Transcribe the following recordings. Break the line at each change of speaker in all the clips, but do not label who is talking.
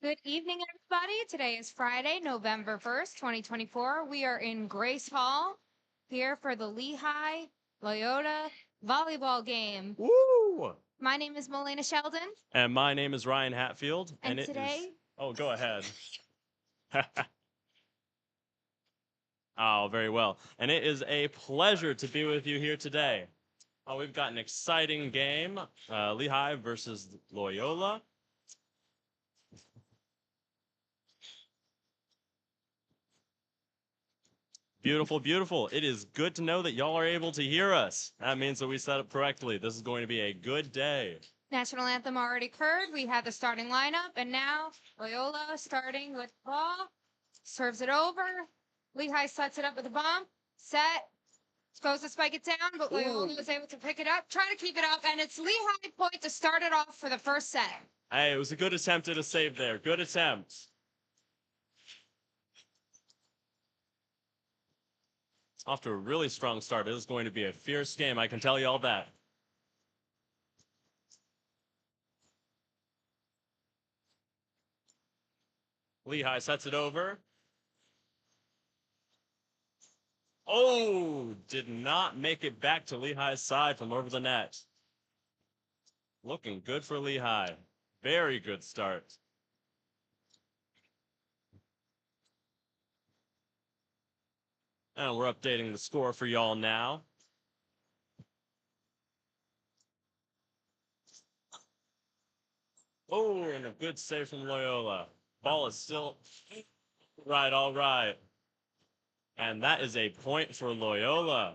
Good evening, everybody. Today is Friday, November 1st, 2024. We are in Grace Hall here for the Lehigh Loyota volleyball game.
Woo!
My name is Melena Sheldon.
And my name is Ryan Hatfield.
And
it
today...
is... Oh, go ahead. Oh, very well. And it is a pleasure to be with you here today. Oh, we've got an exciting game, Lehigh versus Loyola. Beautiful, beautiful. It is good to know that y'all are able to hear us. That means that we set up correctly. This is going to be a good day.
National anthem already occurred. We have the starting lineup, and now Loyola starting with ball, serves it over. Lehigh sets it up with a bump, set, goes to spike it down, but Loyola was able to pick it up, try to keep it up, and it's Lehigh point to start it off for the first set.
Hey, it was a good attempt at a save there. Good attempt. Off to a really strong start. It is going to be a fierce game, I can tell you all that. Lehigh sets it over. Oh, did not make it back to Lehigh's side from over the net. Looking good for Lehigh. Very good start. And we're updating the score for y'all now. Oh, and a good save from Loyola. Ball is still right, all right. And that is a point for Loyola.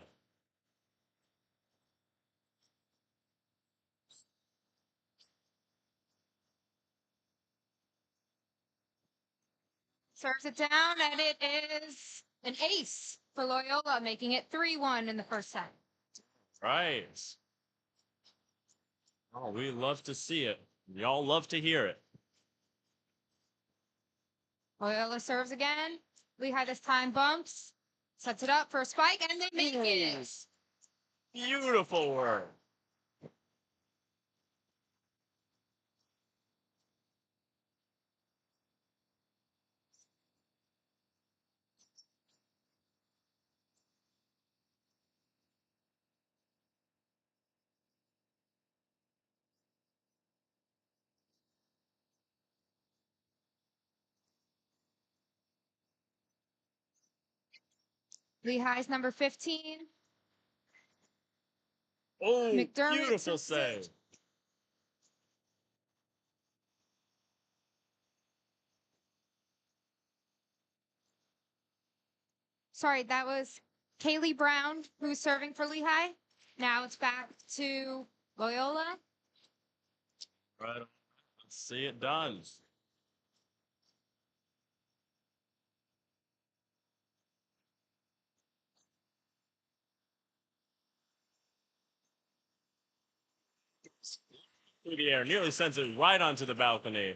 Serves it down, and it is an ace for Loyola, making it 3-1 in the first set.
Right. Oh, we love to see it. Y'all love to hear it.
Loyola serves again. Lehigh this time bumps, sets it up for a spike, and they make it.
Beautiful work.
Lehigh's number 15.
Oh,
McDermott
beautiful save.
Sorry, that was Kaylee Brown, who's serving for Lehigh. Now it's back to Loyola.
Right. Let's see it done. Through the air, nearly sends it right onto the balcony.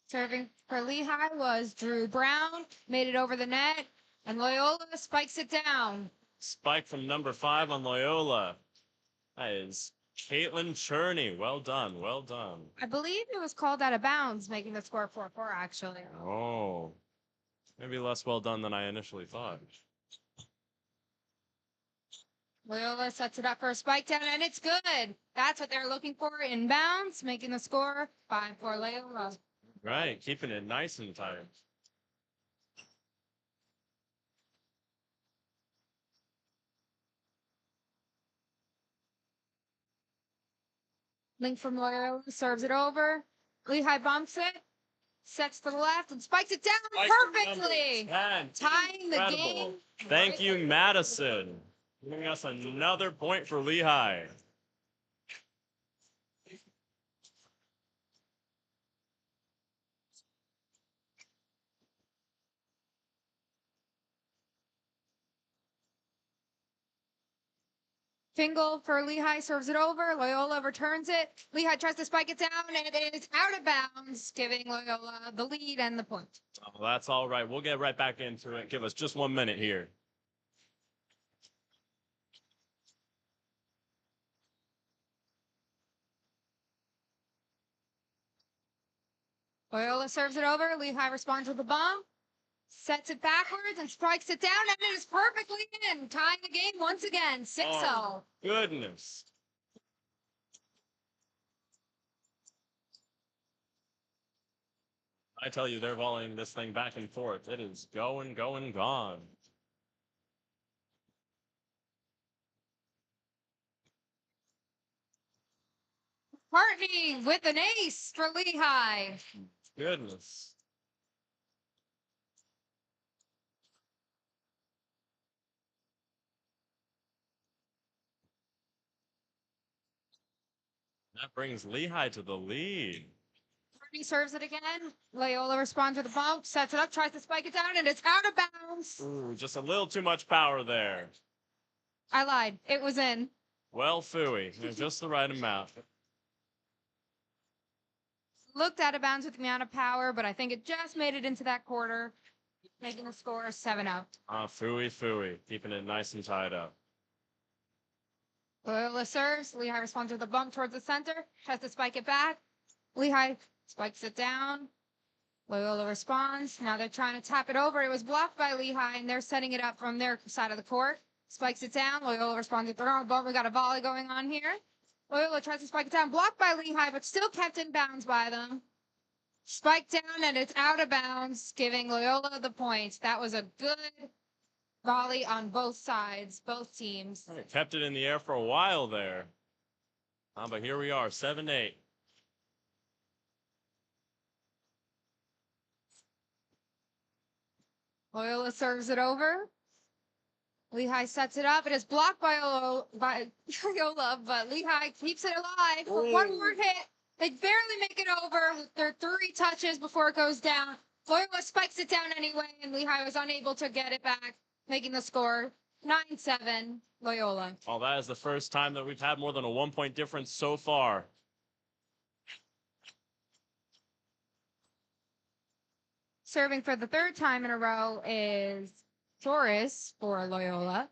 Serving for Lehigh was Drew Brown, made it over the net, and Loyola spikes it down.
Spike from number 5 on Loyola. That is Caitlin Cherney. Well done, well done.
I believe it was called out of bounds, making the score 4-4, actually.
Oh, maybe less well done than I initially thought.
Loyola sets it up for a spike down, and it's good. That's what they're looking for in bounds, making the score 5-4 Loyola.
Right, keeping it nice and tight.
Link from Loyola serves it over. Lehigh bumps it, sets to the left, and spikes it down perfectly. Tying the game.
Thank you, Madison. Giving us another point for Lehigh.
Fingal for Lehigh, serves it over. Loyola returns it. Lehigh tries to spike it down, and it is out of bounds, giving Loyola the lead and the point.
Oh, that's all right. We'll get right back into it. Give us just 1 minute here.
Loyola serves it over. Lehigh responds with a bomb, sets it backwards, and strikes it down, and it is perfectly in, tying the game once again, 6-0.
Oh, goodness. I tell you, they're volleying this thing back and forth. It is going, gone.
Hartney with an ace for Lehigh.
Goodness. That brings Lehigh to the lead.
Hartney serves it again. Loyola responds with a bump, sets it up, tries to spike it down, and it's out of bounds.
Ooh, just a little too much power there.
I lied. It was in.
Well, phooey. Just the right amount.
Looked out of bounds with the amount of power, but I think it just made it into that quarter, making the score 7-0.
Phooey. Keeping it nice and tied up.
Loyola serves. Lehigh responds with a bump towards the center, tries to spike it back. Lehigh spikes it down. Loyola responds. Now they're trying to tap it over. It was blocked by Lehigh, and they're setting it up from their side of the court. Spikes it down. Loyola responds with a wrong bump. We got a volley going on here. Loyola tries to spike it down. Blocked by Lehigh, but still kept in bounds by them. Spiked down, and it's out of bounds, giving Loyola the points. That was a good volley on both sides, both teams.
Kept it in the air for a while there. But here we are, 7-8.
Loyola serves it over. Lehigh sets it up. It is blocked by Loyola, but Lehigh keeps it alive for one more hit. They barely make it over with their 3 touches before it goes down. Loyola spikes it down anyway, and Lehigh was unable to get it back, making the score 9-7 Loyola.
Oh, that is the first time that we've had more than a 1-point difference so far.
Serving for the 3rd time in a row is Torres for Loyola.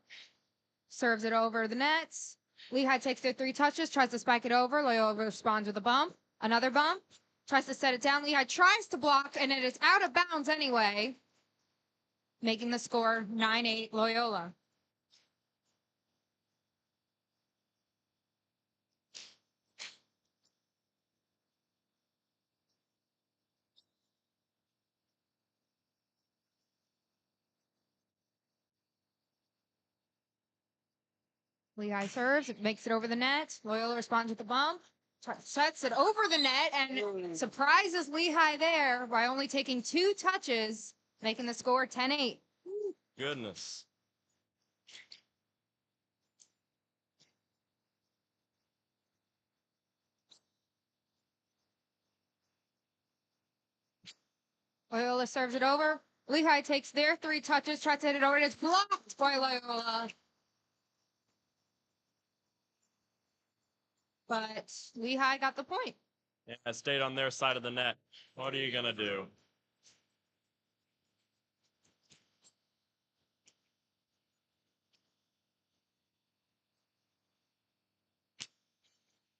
Serves it over the nets. Lehigh takes their 3 touches, tries to spike it over. Loyola responds with a bump. Another bump. Tries to set it down. Lehigh tries to block, and it is out of bounds anyway, making the score 9-8 Loyola. Lehigh serves, it makes it over the net. Loyola responds with a bump, sets it over the net, and surprises Lehigh there by only taking 2 touches, making the score 10-8.
Goodness.
Loyola serves it over. Lehigh takes their 3 touches, tries to hit it over, and it's blocked by Loyola. But Lehigh got the point.
Yeah, it stayed on their side of the net. What are you going to do?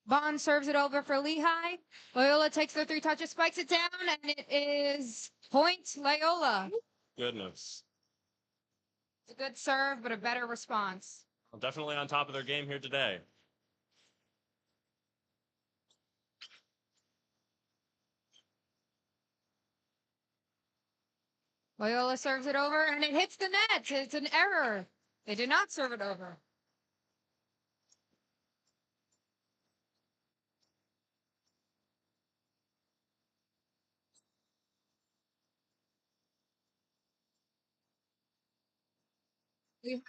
Bond serves it over for Lehigh. Loyola takes their 3 touches, spikes it down, and it is point Loyola.
Goodness.
It's a good serve, but a better response.
Well, definitely on top of their game here today.
Loyola serves it over, and it hits the net. It's an error. They did not serve it over. Lehigh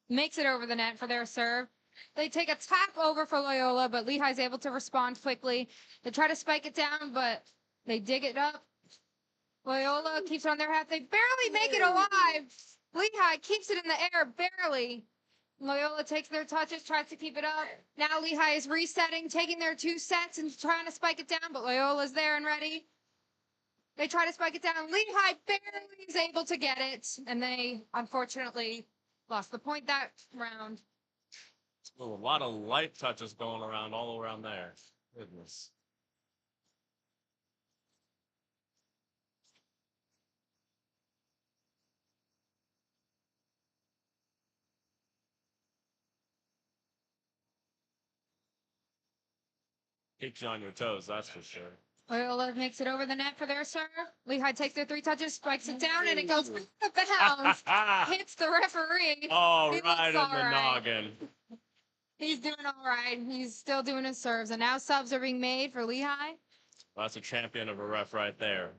makes it over the net for their serve. They take a tap over for Loyola, but Lehigh's able to respond quickly. They try to spike it down, but they dig it up. Loyola keeps it on their half. They barely make it alive. Lehigh keeps it in the air, barely. Loyola takes their touches, tries to keep it up. Now Lehigh is resetting, taking their 2 sets and trying to spike it down, but Loyola's there and ready. They try to spike it down. Lehigh barely is able to get it, and they unfortunately lost the point that round.
A lot of light touches going around all around there. Goodness. Keeps you on your toes, that's for sure.
Loyola makes it over the net for their serve. Lehigh takes their 3 touches, spikes it down, and it goes out of bounds. Hits the referee.
Oh,
He
right in
looks
the
all right.
noggin.
He's doing all right. He's still doing his serves, and now subs are being made for Lehigh.
Well, that's a champion of a ref right there.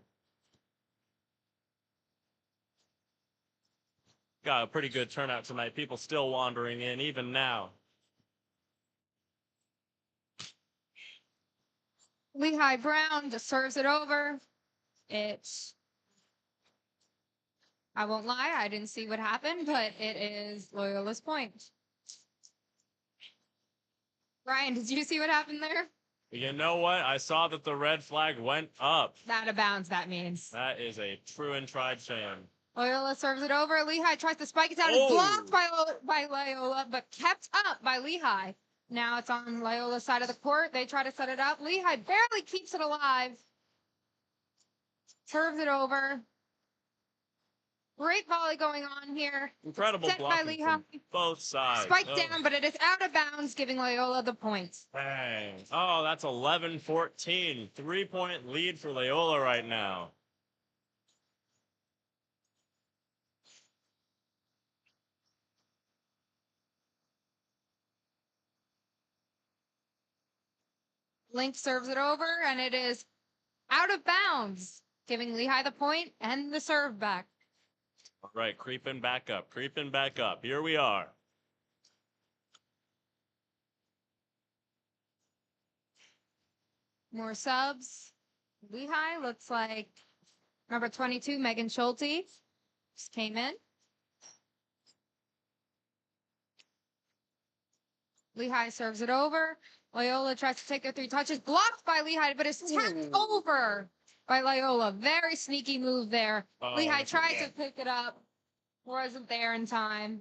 Got a pretty good turnout tonight. People still wandering in, even now.
Lehigh Brown just serves it over. I won't lie, I didn't see what happened, but it is Loyola's point. Ryan, did you see what happened there?
You know what? I saw that the red flag went up.
Out of bounds, that means.
That is a true and tried shame.
Loyola serves it over. Lehigh tries to spike it down.
Oh.
It's blocked by Loyola, but kept up by Lehigh. Now it's on Loyola's side of the court. They try to set it up. Lehigh barely keeps it alive. Serves it over. Great volley going on here.
Incredible
Set by
blocking
Lehigh.
from both sides.
Spiked down, but it is out of bounds, giving Loyola the point.
Dang. Oh, that's 11-14. 3-point lead for Loyola right now.
Link serves it over, and it is out of bounds, giving Lehigh the point and the serve back.
All right, creeping back up, creeping back up. Here we are.
More subs. Lehigh looks like number 22, Megan Schulte, just came in. Lehigh serves it over. Loyola tries to take their 3 touches, blocked by Lehigh, but it's tapped over by Loyola. Very sneaky move there. Lehigh tried to pick it up, wasn't there in time.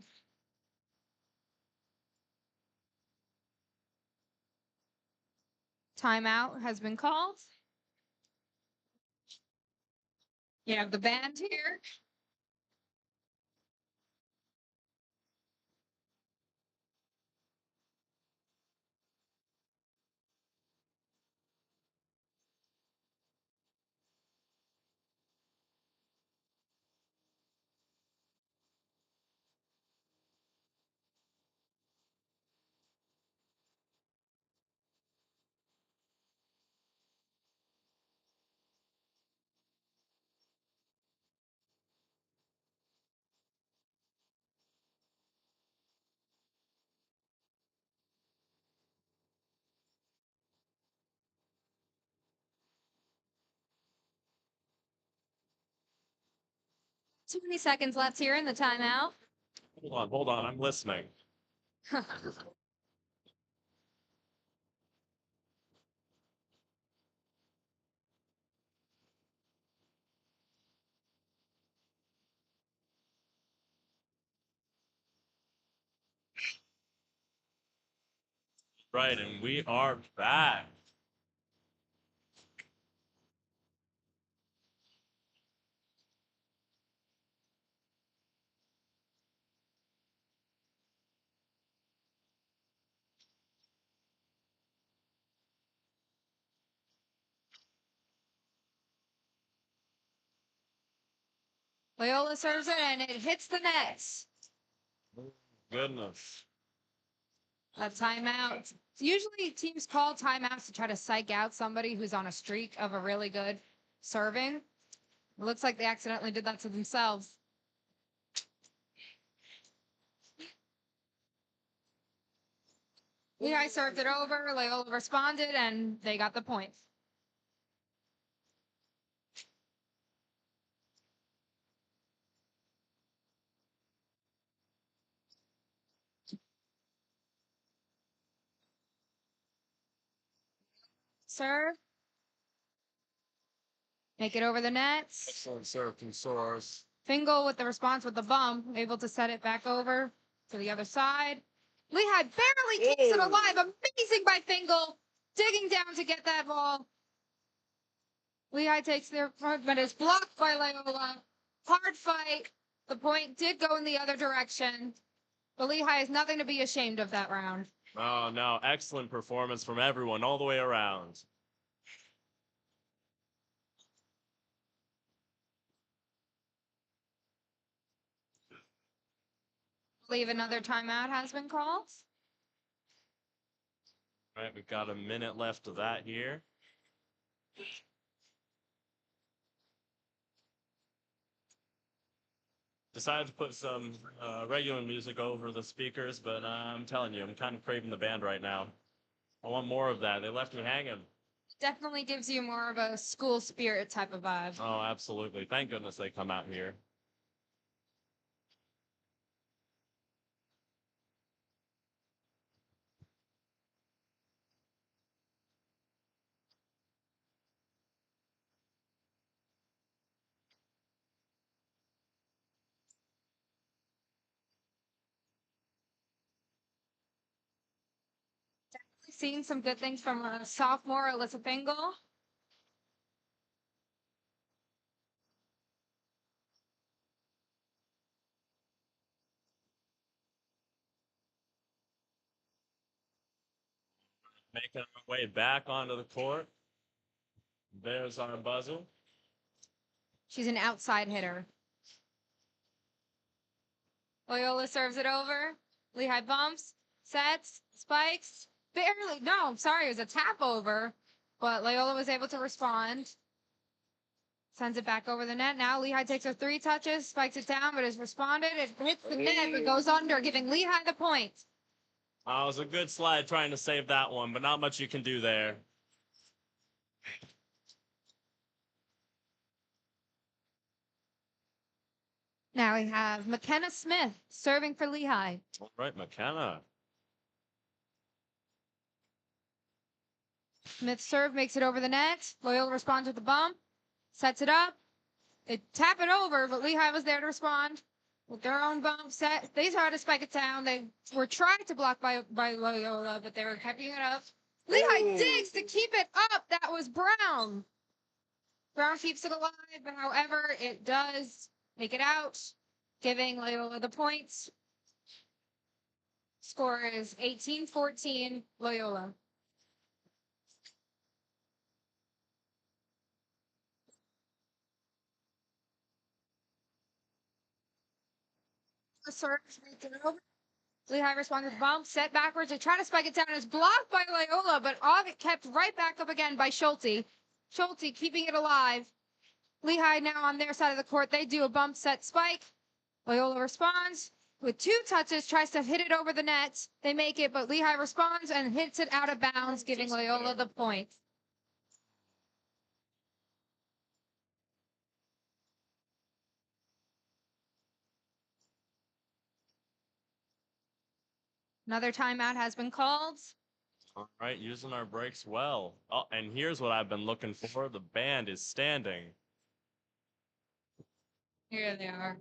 Timeout has been called. You have the band here. Too many seconds left here in the timeout.
Hold on, I'm listening. Right, and we are back.
Loyola serves it, and it hits the net.
Goodness.
A timeout. Usually teams call timeouts to try to psych out somebody who's on a streak of a really good serving. It looks like they accidentally did that to themselves. Lehigh served it over. Loyola responded, and they got the point. serve. Make it over the nets.
Excellent serve from Soares.
Fingal with the response with the bump, able to set it back over to the other side. Lehigh barely keeps it alive. Amazing by Fingal, digging down to get that ball. Lehigh takes their front, but is blocked by Loyola. Hard fight. The point did go in the other direction, but Lehigh has nothing to be ashamed of that round.
Oh, no. Excellent performance from everyone all the way around.
I believe another timeout has been called.
All right, we've got a minute left of that here. Decided to put some regular music over the speakers, but I'm telling you, I'm kind of craving the band right now. I want more of that. They left me hanging.
Definitely gives you more of a school spirit type of vibe.
Oh, absolutely. Thank goodness they come out here.
Seeing some good things from sophomore Alyssa Fingal.
Making our way back onto the court. There's our buzzer.
She's an outside hitter. Loyola serves it over. Lehigh bumps, sets, spikes. Barely. No, I'm sorry. It was a tap over, but Loyola was able to respond. Sends it back over the net. Now Lehigh takes her 3 touches, spikes it down, but has responded. It hits the net, but goes under, giving Lehigh the point.
Oh, it was a good slide trying to save that one, but not much you can do there.
Now we have McKenna Smith serving for Lehigh.
All right, McKenna.
Smith's serve makes it over the net. Loyola responds with the bump, sets it up. They tap it over, but Lehigh was there to respond with their own bump set. They tried to spike it down. They were trying to block by Loyola, but they were keeping it up. Lehigh digs to keep it up. That was Brown. Brown keeps it alive, but however, it does make it out, giving Loyola the points. Score is 18-14 Loyola. The serve makes it over. Lehigh responds with a bump, set backwards. They try to spike it down. It's blocked by Loyola, but August kept right back up again by Schulte. Schulte keeping it alive. Lehigh now on their side of the court. They do a bump, set, spike. Loyola responds with 2 touches, tries to hit it over the net. They make it, but Lehigh responds and hits it out of bounds, giving Loyola the point. Another timeout has been called.
All right, using our breaks well. Oh, and here's what I've been looking for. The band is standing.
Here they are.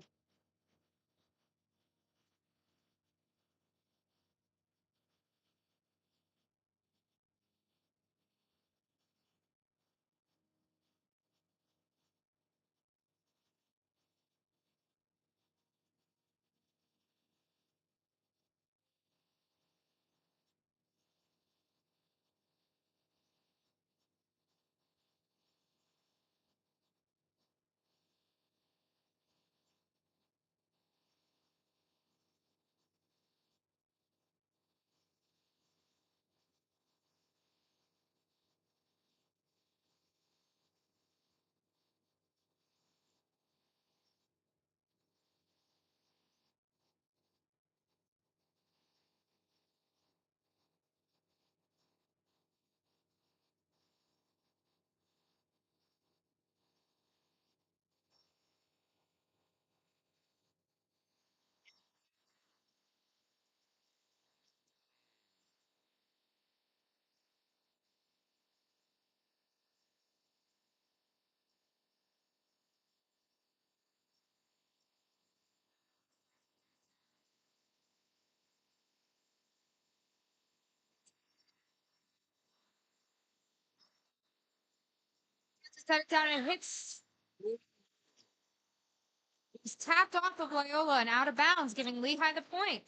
Set it down and hits. It's tapped off of Loyola and out of bounds, giving Lehigh the point.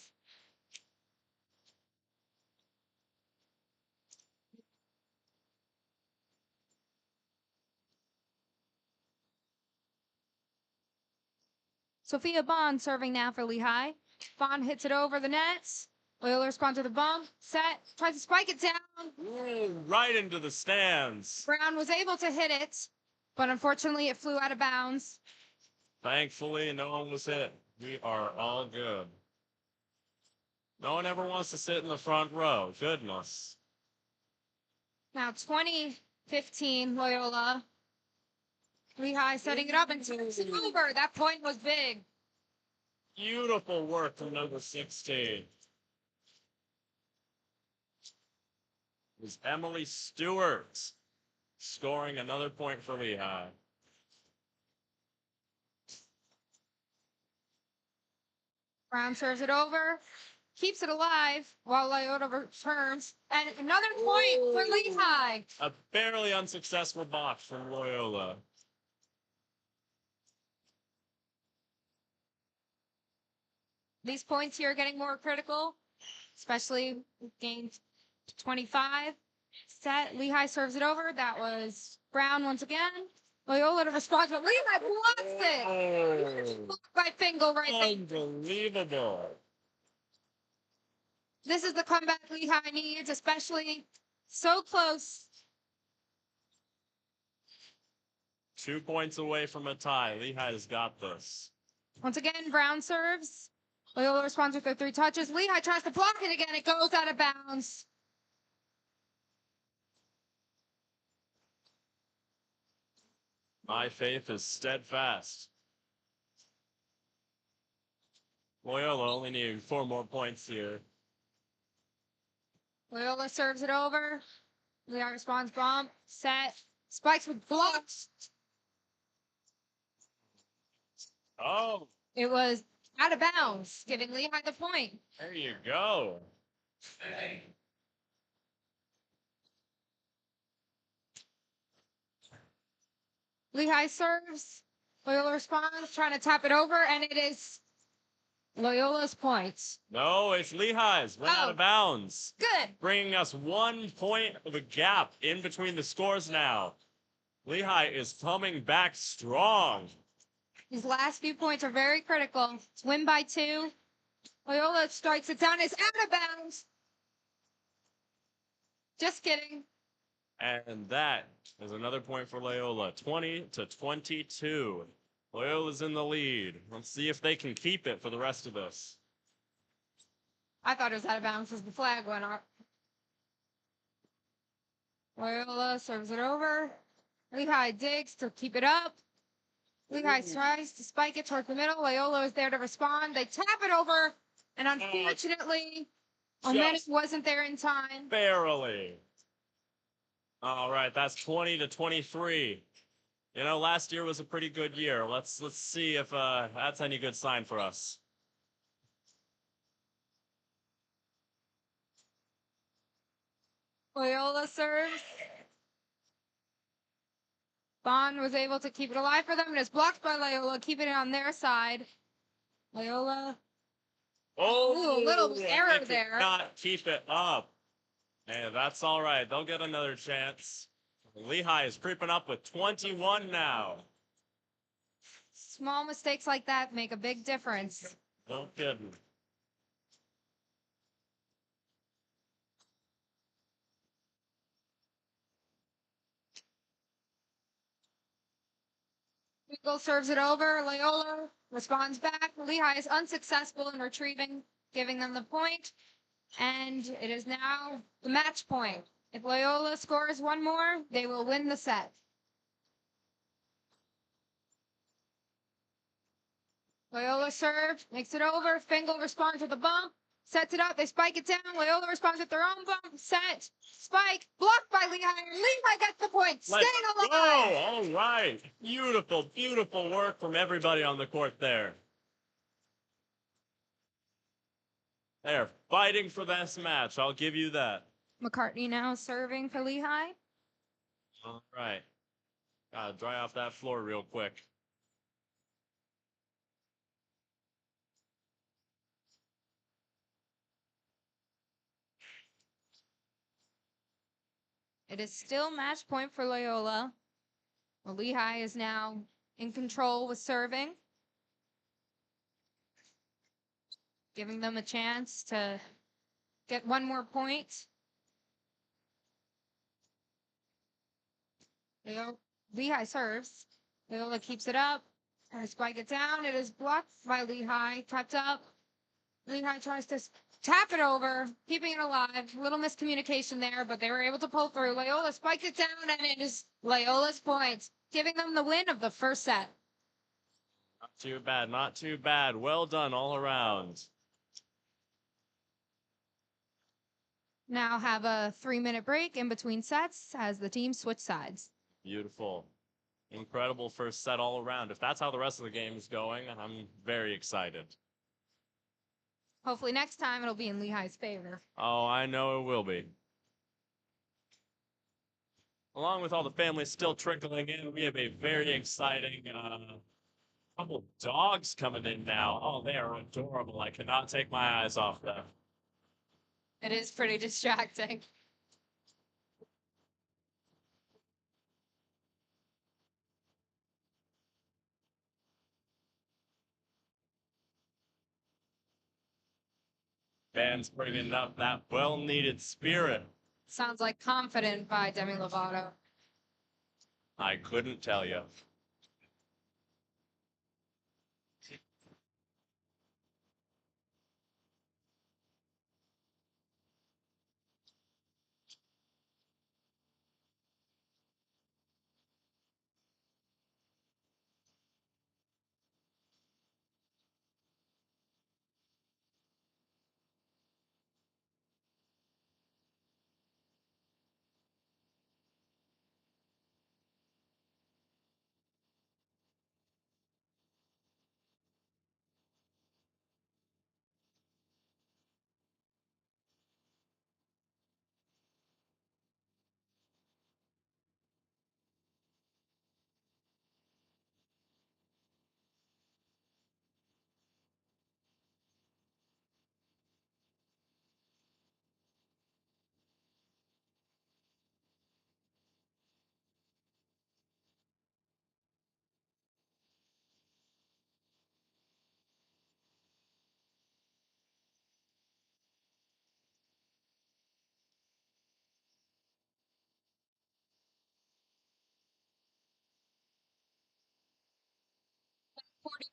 Sophia Bond serving now for Lehigh. Bond hits it over the nets. Loyola responds with a bump. Set. Tries to spike it down.
Ooh, right into the stands.
Brown was able to hit it, but unfortunately it flew out of bounds.
Thankfully, no one was hit. We are all good. No one ever wants to sit in the front row. Goodness.
Now 2015 Loyola. Lehigh setting it up and turns it over. That point was big.
Beautiful work from number 16. It was Emily Stewart scoring another point for Lehigh.
Brown serves it over, keeps it alive while Loyola returns, and another point for Lehigh.
A barely unsuccessful box from Loyola.
These points here are getting more critical, especially game 25. Set. Lehigh serves it over. That was Brown once again. Loyola to respond, but Lehigh blocks it. Blocked by Fingal right there.
Unbelievable.
This is the comeback Lehigh needs, especially so close.
2 points away from a tie. Lehigh's got this.
Once again, Brown serves. Loyola responds with their 3 touches. Lehigh tries to block it again. It goes out of bounds.
My faith is steadfast. Loyola only needing 4 more points here.
Loyola serves it over. Lehigh responds, bump, set, spikes with blocks.
Oh,
It was out of bounds, giving Lehigh the point.
there you go.
Lehigh serves. Loyola responds, trying to tap it over, and it is Loyola's points.
No, it's Lehigh's. Went out of bounds.
Good.
Bringing us 1 point of a gap in between the scores now. Lehigh is coming back strong.
These last few points are very critical. It's win by 2. Loyola strikes it down. It's out of bounds. Just kidding.
And that is another point for Loyola. 20-22. Loyola's in the lead. Let's see if they can keep it for the rest of this.
I thought it was out of bounds as the flag went up. Loyola serves it over. Lehigh digs to keep it up. Lehigh tries to spike it towards the middle. Loyola is there to respond. They tap it over, and unfortunately, Ometic wasn't there in time.
Barely. All right, that's 20-23. You know, last year was a pretty good year. Let's see if that's any good sign for us.
Loyola serves. Bond was able to keep it alive for them, and it's blocked by Loyola, keeping it on their side. Loyola.
Oh,
Ooh, a little error
they
there.
could not keep it up. And that's all right. They'll get another chance. Lehigh is creeping up with 21 now.
Small mistakes like that make a big difference.
No kidding.
Eagle serves it over. Loyola responds back. Lehigh is unsuccessful in retrieving, giving them the point. And it is now the match point. If Loyola scores 1 more, they will win the set. Loyola served, makes it over. Fingal responds with a bump, sets it up. They spike it down. Loyola responds with their own bump, set, spike, blocked by Lehigh. And Lehigh gets the point, staying alive.
Oh, all right. Beautiful, beautiful work from everybody on the court there. They're fighting for this match. I'll give you that.
McCartney now serving for Lehigh.
All right. Gotta dry off that floor real quick.
It is still match point for Loyola. Well, Lehigh is now in control with serving, giving them a chance to get one more point. Lehigh serves. Loyola keeps it up. Spike it down. It is blocked by Lehigh. Tapped up. Lehigh tries to tap it over, keeping it alive. A little miscommunication there, but they were able to pull through. Loyola spiked it down, and it is Loyola's points, giving them the win of the first set.
Not too bad, not too bad. Well done all around.
Now have a 3-minute break in between sets as the teams switch sides.
Beautiful. Incredible first set all around. If that's how the rest of the game is going, I'm very excited.
Hopefully next time it'll be in Lehigh's favor.
Oh, I know it will be. Along with all the families still trickling in, we have a very exciting couple dogs coming in now. Oh, they are adorable. I cannot take my eyes off them.
It is pretty distracting.
Fans bringing up that well-needed spirit.
Sounds like Confident by Demi Lovato.
I couldn't tell you.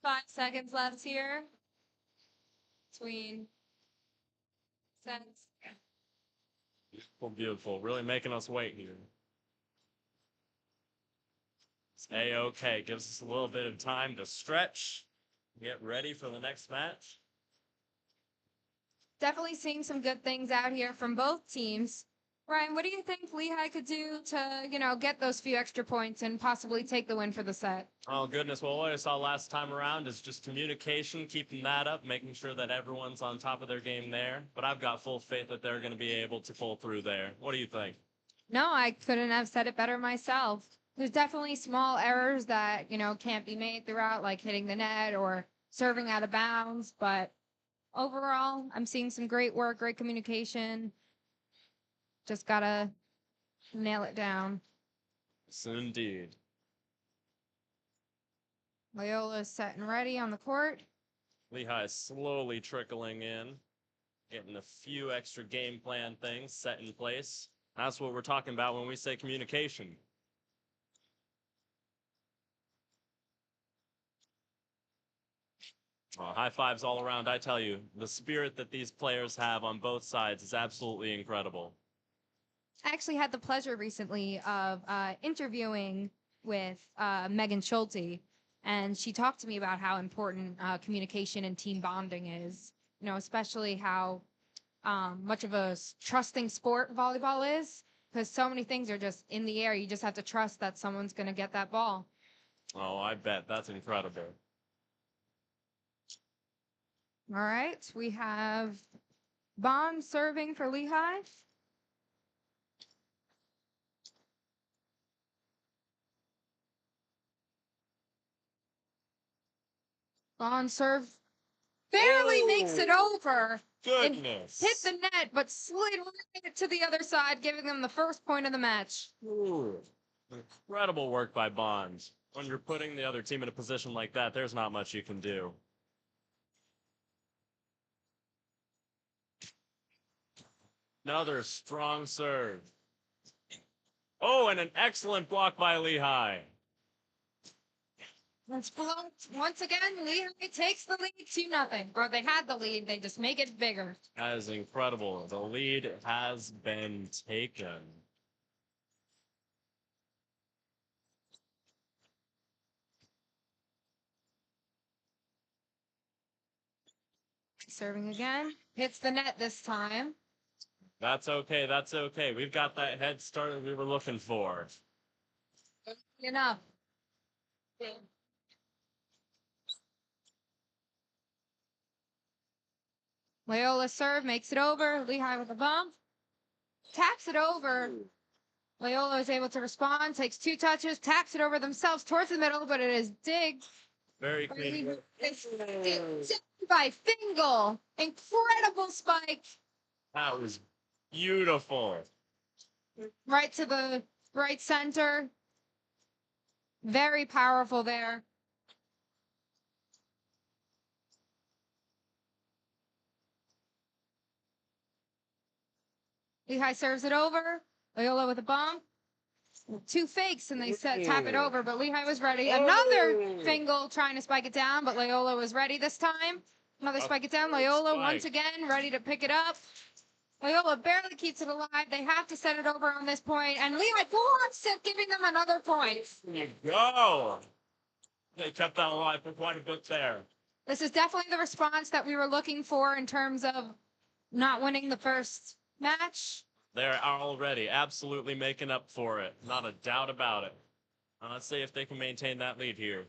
Five seconds left here between sets.
Beautiful, beautiful. Really making us wait here. It's A-OK. Gives us a little bit of time to stretch, get ready for the next match.
Definitely seeing some good things out here from both teams. Ryan, what do you think Lehigh could do to, get those few extra points and possibly take the win for the set?
Oh, goodness. Well, what I saw last time around is just communication, keeping that up, making sure that everyone's on top of their game there. But I've got full faith that they're going to be able to pull through there. What do you think?
No, I couldn't have said it better myself. There's definitely small errors that, can't be made throughout, like hitting the net or serving out of bounds. But overall, I'm seeing some great work, great communication. Just gotta nail it down.
Yes, indeed.
Loyola's set and ready on the court.
Lehigh is slowly trickling in, getting a few extra game plan things set in place. That's what we're talking about when we say communication. High fives all around. I tell you, the spirit that these players have on both sides is absolutely incredible.
I actually had the pleasure recently of interviewing with Megan Schulte, and she talked to me about how important communication and team bonding is. Especially how much of a trusting sport volleyball is, because so many things are just in the air. You just have to trust that someone's going to get that ball.
Oh, I bet. That's incredible.
All right, we have Bond serving for Lehigh. On serve. Barely makes it over.
Goodness.
Hit the net, but slid right to the other side, giving them the first point of the match.
Ooh. Incredible work by Bonds. When you're putting the other team in a position like that, there's not much you can do. Another strong serve. Oh, and an excellent block by Lehigh.
That's blocked. Once again, Lehigh takes the lead 2-0. Or they had the lead, they just make it bigger.
That is incredible. The lead has been taken.
Serving again. Hits the net this time.
That's okay. That's okay. We've got that head start we were looking for.
Enough. Loyola serve, makes it over. Lehigh with a bump. Taps it over. Loyola is able to respond, takes 2 touches, taps it over themselves towards the middle, but it is digged.
Very clean.
It's digged by Fingal. Incredible spike.
That was beautiful.
Right to the right center. Very powerful there. Lehigh serves it over. Loyola with a bump. 2 fakes and they tap it over, but Lehigh was ready. Another Fingal trying to spike it down, but Loyola was ready this time. Another spike it down. Loyola once again ready to pick it up. Loyola barely keeps it alive. They have to set it over on this point, and Lehigh blocks it, giving them another point.
There you go. They kept that alive for quite a bit there.
This is definitely the response that we were looking for in terms of not winning the first match.
They're already absolutely making up for it. Not a doubt about it. Let's see if they can maintain that lead here.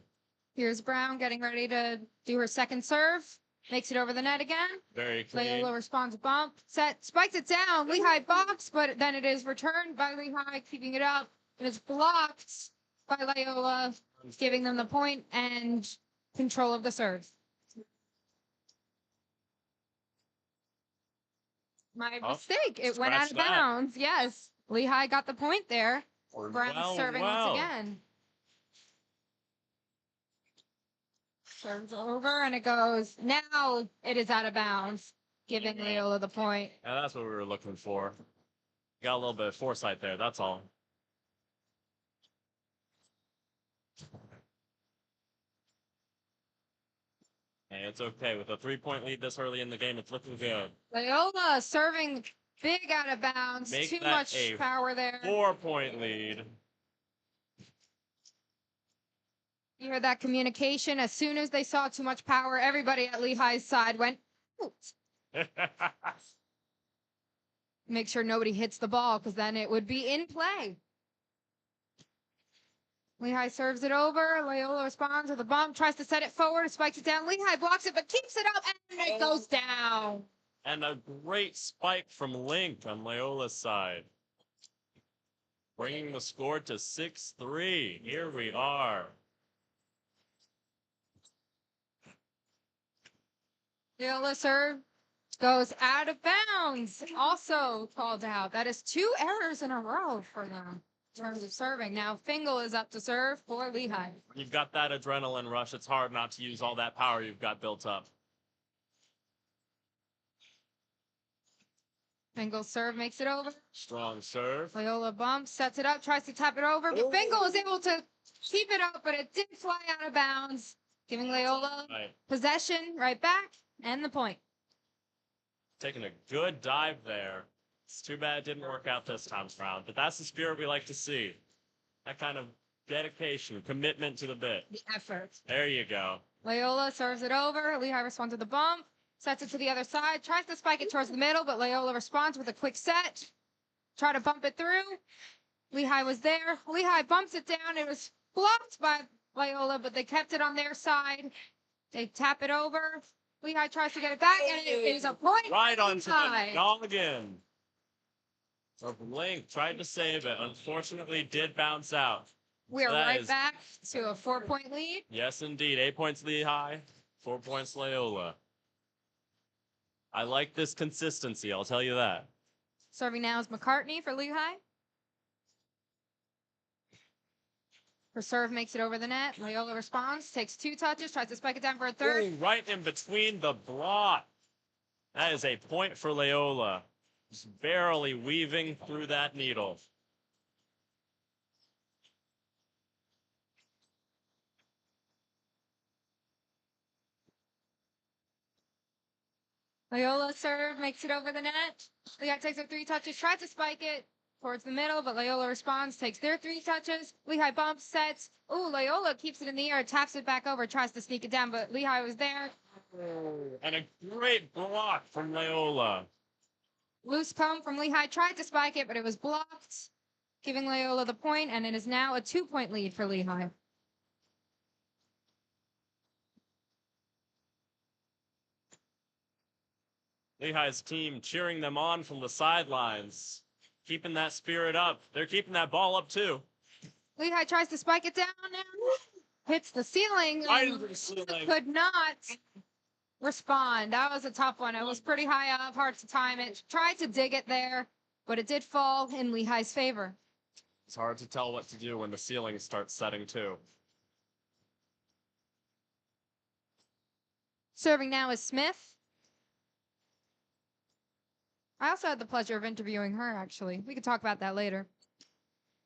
Here's Brown getting ready to do her second serve. Makes it over the net again.
Very clean.
Loyola responds bump. Set, spikes it down. Lehigh box, but then it is returned by Lehigh, keeping it up. And it's blocked by Loyola, giving them the point and control of the serve. My mistake. It went out of bounds. Yes. Lehigh got the point there. Brown serving once again. Serves over and it goes. Now it is out of bounds, giving Loyola the point.
Yeah, that's what we were looking for. Got a little bit of foresight there, that's all. And it's okay. With a 3-point lead this early in the game, it's looking good.
Loyola serving big out of bounds. Too much power there.
4-point lead.
You heard that communication. As soon as they saw too much power, everybody at Lehigh's side went, make sure nobody hits the ball, because then it would be in play. Lehigh serves it over. Loyola responds with a bump, tries to set it forward, spikes it down. Lehigh blocks it, but keeps it up, and it goes down.
And a great spike from Link on Loyola's side. Bringing the score to 6-3. Here we are.
Loyola serve goes out of bounds. Also called out. That is 2 errors in a row for them in terms of serving. Now Fingal is up to serve for Lehigh.
You've got that adrenaline rush. It's hard not to use all that power you've got built up.
Fingal serve makes it over.
Strong serve.
Loyola bumps, sets it up, tries to tap it over, but Fingal is able to keep it up, but it did fly out of bounds, giving Loyola possession right back and the point.
Taking a good dive there. It's too bad it didn't work out this time around, but that's the spirit we like to see. That kind of dedication, commitment to the bit.
The effort.
There you go.
Loyola serves it over. Lehigh responds with the bump, sets it to the other side, tries to spike it towards the middle, but Loyola responds with a quick set. Try to bump it through. Lehigh was there. Lehigh bumps it down. It was blocked by Loyola, but they kept it on their side. They tap it over. Lehigh tries to get it back, and it is a point.
Right onto the noggin. So Link tried to save it. Unfortunately, did bounce out.
We are right back to a 4-point lead.
Yes, indeed. 8 points Lehigh. 4 points, Loyola. I like this consistency, I'll tell you that.
Serving now is McCartney for Lehigh. Her serve makes it over the net. Loyola responds, takes 2 touches, tries to spike it down for a third.
Ooh, right in between the block. That is a point for Loyola. Just barely weaving through that needle.
Loyola serve makes it over the net. Lehigh takes her 3 touches, tries to spike it towards the middle, but Loyola responds, takes their 3 touches. Lehigh bumps, sets. Ooh, Loyola keeps it in the air, taps it back over, tries to sneak it down, but Lehigh was there.
And a great block from Loyola.
Loose comb from Lehigh tried to spike it, but it was blocked, giving Loyola the point, and it is now a 2-point lead for Lehigh.
Lehigh's team cheering them on from the sidelines, keeping that spirit up. They're keeping that ball up too.
Lehigh tries to spike it down and hits the ceiling.
Right
And
into the ceiling.
could not respond. That was a tough one. It was pretty high up, hard to time it. Tried to dig it there, but it did fall in Lehigh's favor.
It's hard to tell what to do when the ceiling starts setting too.
Serving now is Smith. I also had the pleasure of interviewing her, actually. We could talk about that later.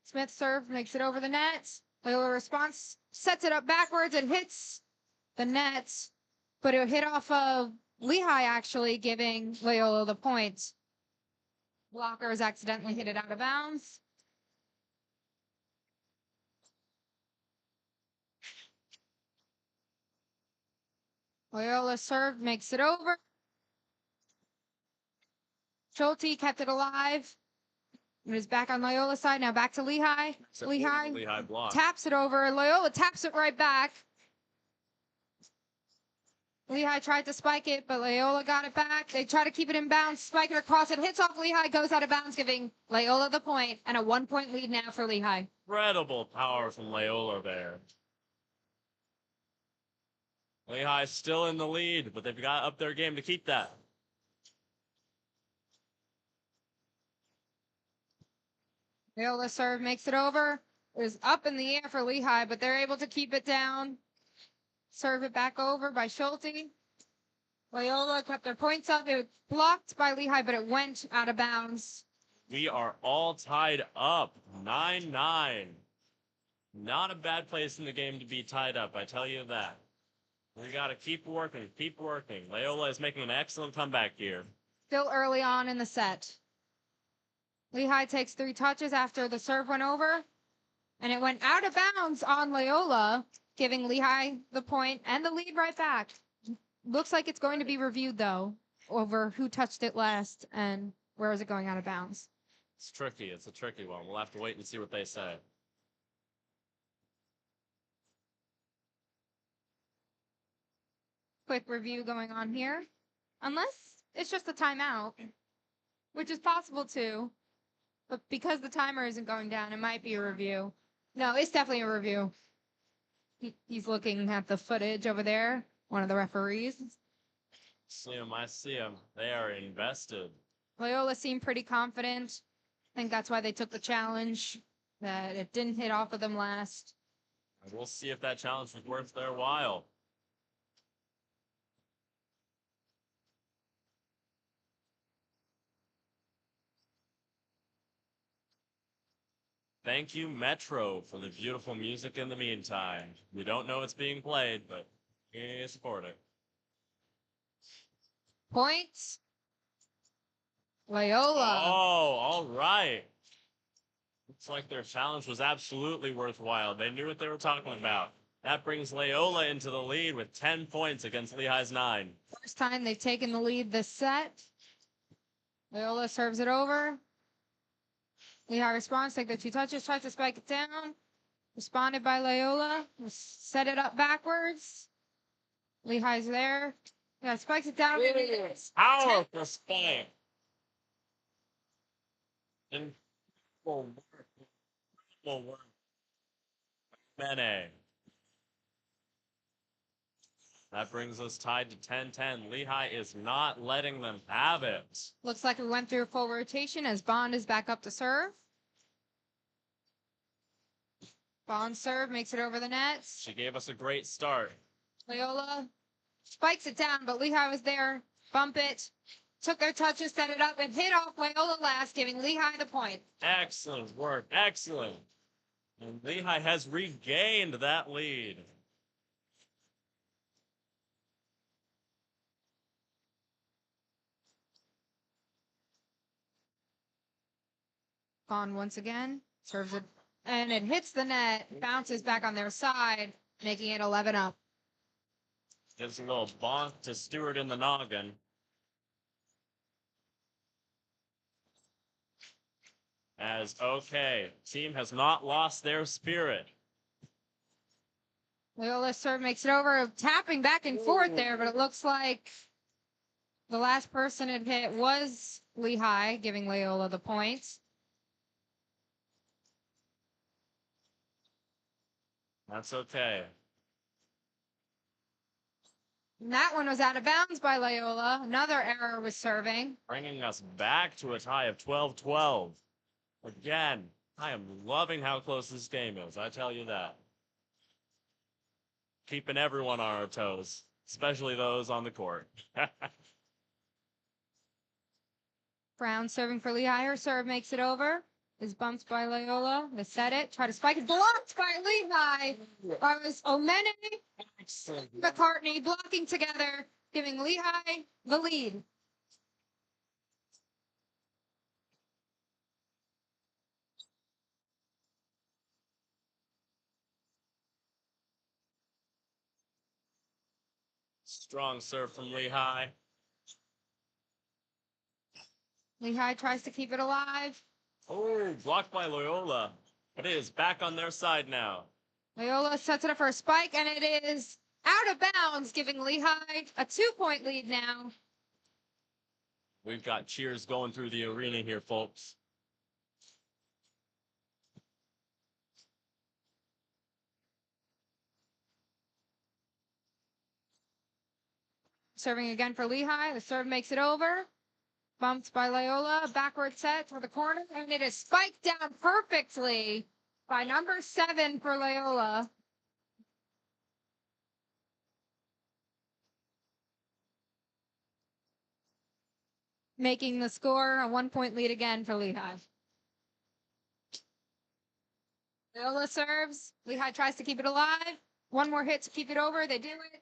Smith serve makes it over the net. Loyola response sets it up backwards. It hits the net, but it hit off of Lehigh, actually, giving Loyola the point. Blockers accidentally hit it out of bounds. Loyola serve makes it over. Schulte kept it alive. It is back on Loyola's side. Now back to Lehigh.
Lehigh block.
Taps it over. Loyola taps it right back. Lehigh tried to spike it, but Loyola got it back. They try to keep it in bounds, spike it across. It hits off Lehigh, goes out of bounds, giving Loyola the point, and a 1-point lead now for Lehigh.
Incredible power from Loyola there. Lehigh still in the lead, but they've got up their game to keep that.
Loyola serve makes it over. It was up in the air for Lehigh, but they're able to keep it down. Serve it back over by Schulte. Loyola kept their points up. It was blocked by Lehigh, but it went out of bounds.
We are all tied up, 9-9. Not a bad place in the game to be tied up, I tell you that. We got to keep working, keep working. Loyola is making an excellent comeback here.
Still early on in the set. Lehigh takes 3 touches after the serve went over, and it went out of bounds on Loyola, giving Lehigh the point and the lead right back. Looks like it's going to be reviewed, though, over who touched it last and where is it going out of bounds.
It's tricky. It's a tricky one. We'll have to wait and see what they say.
Quick review going on here. Unless it's just a timeout, which is possible too. But because the timer isn't going down, it might be a review. No, it's definitely a review. He's looking at the footage over there, one of the referees.
I see them. They are invested.
Loyola seemed pretty confident. I think that's why they took the challenge, that it didn't hit off of them last.
We'll see if that challenge was worth their while. Thank you, Metro, for the beautiful music in the meantime. We don't know it's being played, but we support it.
Points. Loyola.
Oh, all right. Looks like their challenge was absolutely worthwhile. They knew what they were talking about. That brings Loyola into the lead with 10 points against Lehigh's 9.
First time they've taken the lead this set. Loyola serves it over. Lehigh responds, take the 2 touches, tries to spike it down. Responded by Loyola. Set it up backwards. Lehigh's there. Yeah, spikes it down.
Powerful spike. Incredible work. Incredible work. Mene. That brings us tied to 10-10. Lehigh is not letting them have it.
Looks like we went through a full rotation as Bond is back up to serve. Bond serve makes it over the nets.
She gave us a great start.
Loyola spikes it down, but Lehigh was there. Bump it. Took their touches, set it up, and hit off Loyola last, giving Lehigh the point.
Excellent work. Excellent. And Lehigh has regained that lead.
Bond once again serves it, and it hits the net, bounces back on their side, making it 11 up.
Gives a little bonk to Stewart in the noggin. As okay, team has not lost their spirit.
Loyola's serve makes it over, tapping back and forth there, but it looks like the last person it hit was Lehigh, giving Loyola the points.
That's okay.
And that one was out of bounds by Loyola. Another error was serving.
Bringing us back to a tie of 12-12. Again, I am loving how close this game is, I tell you that. Keeping everyone on our toes, especially those on the court.
Brown serving for Lehigh. Her serve makes it over. Is bumped by Loyola. They set it. Try to spike it. Blocked by Lehigh. It was Omene, McCartney blocking together, giving Lehigh the lead.
Strong serve from Lehigh.
Lehigh tries to keep it alive.
Oh, blocked by Loyola. But it is back on their side now.
Loyola sets it up for a spike, and it is out of bounds, giving Lehigh a 2-point lead now.
We've got cheers going through the arena here, folks.
Serving again for Lehigh. The serve makes it over. Bumped by Loyola. Backward set for the corner. And it is spiked down perfectly by number 7 for Loyola. Making the score a 1-point lead again for Lehigh. Loyola serves. Lehigh tries to keep it alive. One more hit to keep it over. They do it.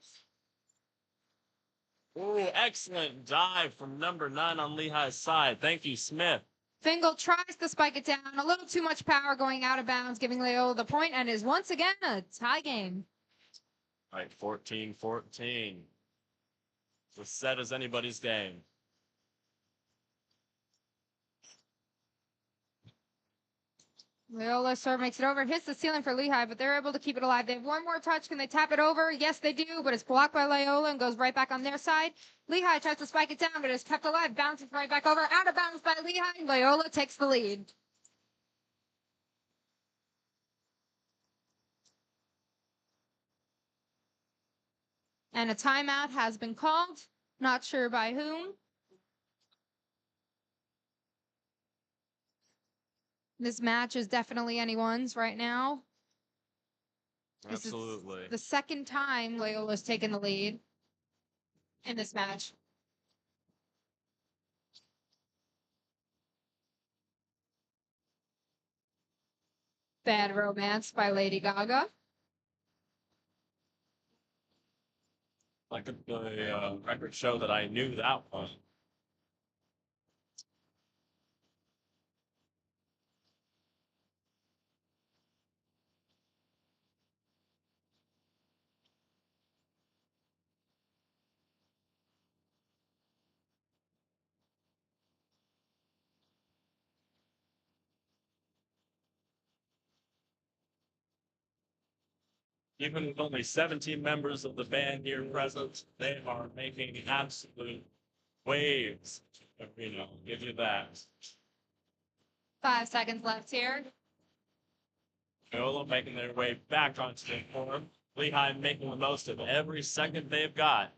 Ooh, excellent dive from number 9 on Lehigh's side. Thank you, Smith.
Fingal tries to spike it down. A little too much power going out of bounds, giving Loyola the point, and is once again a tie game.
All right, 14-14. As set as anybody's game.
Loyola serve makes it over, hits the ceiling for Lehigh, but they're able to keep it alive. They have one more touch. Can they tap it over? Yes, they do, but it's blocked by Loyola and goes right back on their side. Lehigh tries to spike it down, but it's kept alive, bounces right back over, out of bounds by Lehigh. Loyola takes the lead. And a timeout has been called. Not sure by whom. This match is definitely anyone's right now.
Absolutely.
The second time Loyola's taken the lead in this match. Bad Romance by Lady Gaga.
Like the record show that I knew that one. Even with only 17 members of the band here present, they are making absolute waves. You know, give you that.
5 seconds left here.
Loyola making their way back onto the court. Lehigh making the most of every second they've got.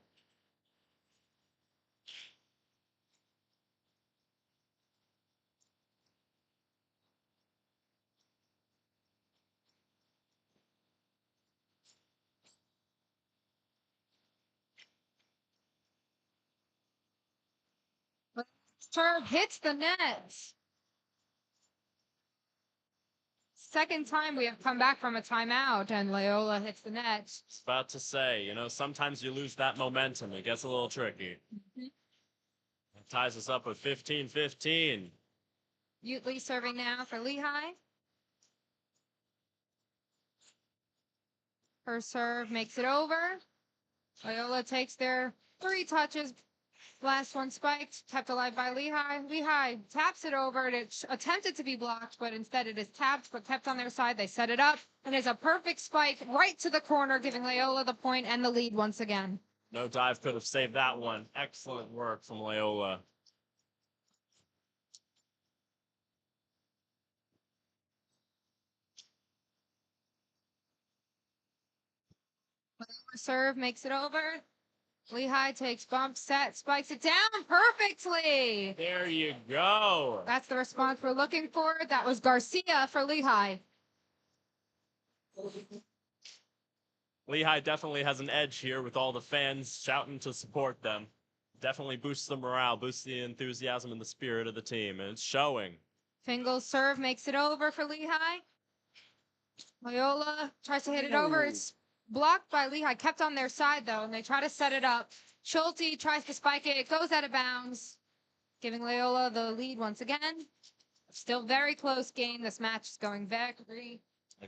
Serve hits the net. Second time we have come back from a timeout and Loyola hits the net.
I was about to say, sometimes you lose that momentum. It gets a little tricky.
Mm-hmm.
It ties us up with 15-15.
Utley serving now for Lehigh. Her serve makes it over. Loyola takes their 3 touches. Last one spiked, kept alive by Lehigh. Lehigh taps it over. It attempted to be blocked, but instead it is tapped, but kept on their side. They set it up, and it's a perfect spike right to the corner, giving Loyola the point and the lead once again.
No dive could have saved that one. Excellent work from Loyola.
Serve makes it over. Lehigh takes bump, set, spikes it down perfectly.
There you go.
That's the response we're looking for. That was Garcia for Lehigh.
Lehigh definitely has an edge here with all the fans shouting to support them. Definitely boosts the morale, boosts the enthusiasm and the spirit of the team, and it's showing.
Fingal's serve makes it over for Lehigh. Loyola tries to hit it over. It's blocked by Lehigh, kept on their side though, and they try to set it up. Schulte tries to spike it. It goes out of bounds, giving Loyola the lead once again. Still very close game. This match is going back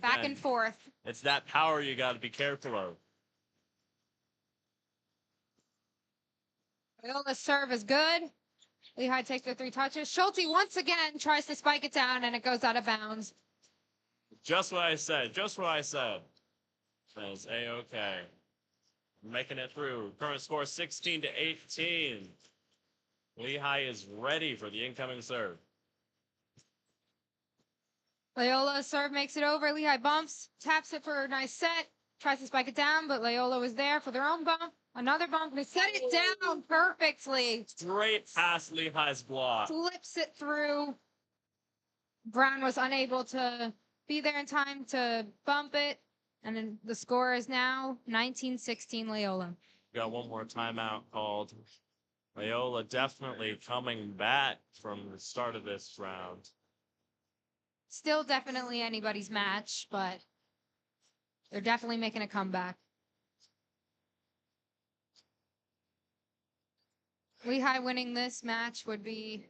and forth.
It's that power you got to be careful of.
Loyola's serve is good. Lehigh takes their 3 touches. Schulte once again tries to spike it down, and it goes out of bounds.
Just what I said. Just what I said. That's A-okay. Making it through. Current score 16-18. Lehigh is ready for the incoming serve.
Loyola's serve makes it over. Lehigh bumps, taps it for a nice set, tries to spike it down, but Loyola was there for their own bump. Another bump, and they set it down perfectly.
Straight past Lehigh's block.
Flips it through. Brown was unable to be there in time to bump it. And then the score is now 19-16 Loyola.
Got one more timeout called. Loyola definitely coming back from the start of this round.
Still definitely anybody's match, but they're definitely making a comeback. Lehigh winning this match would be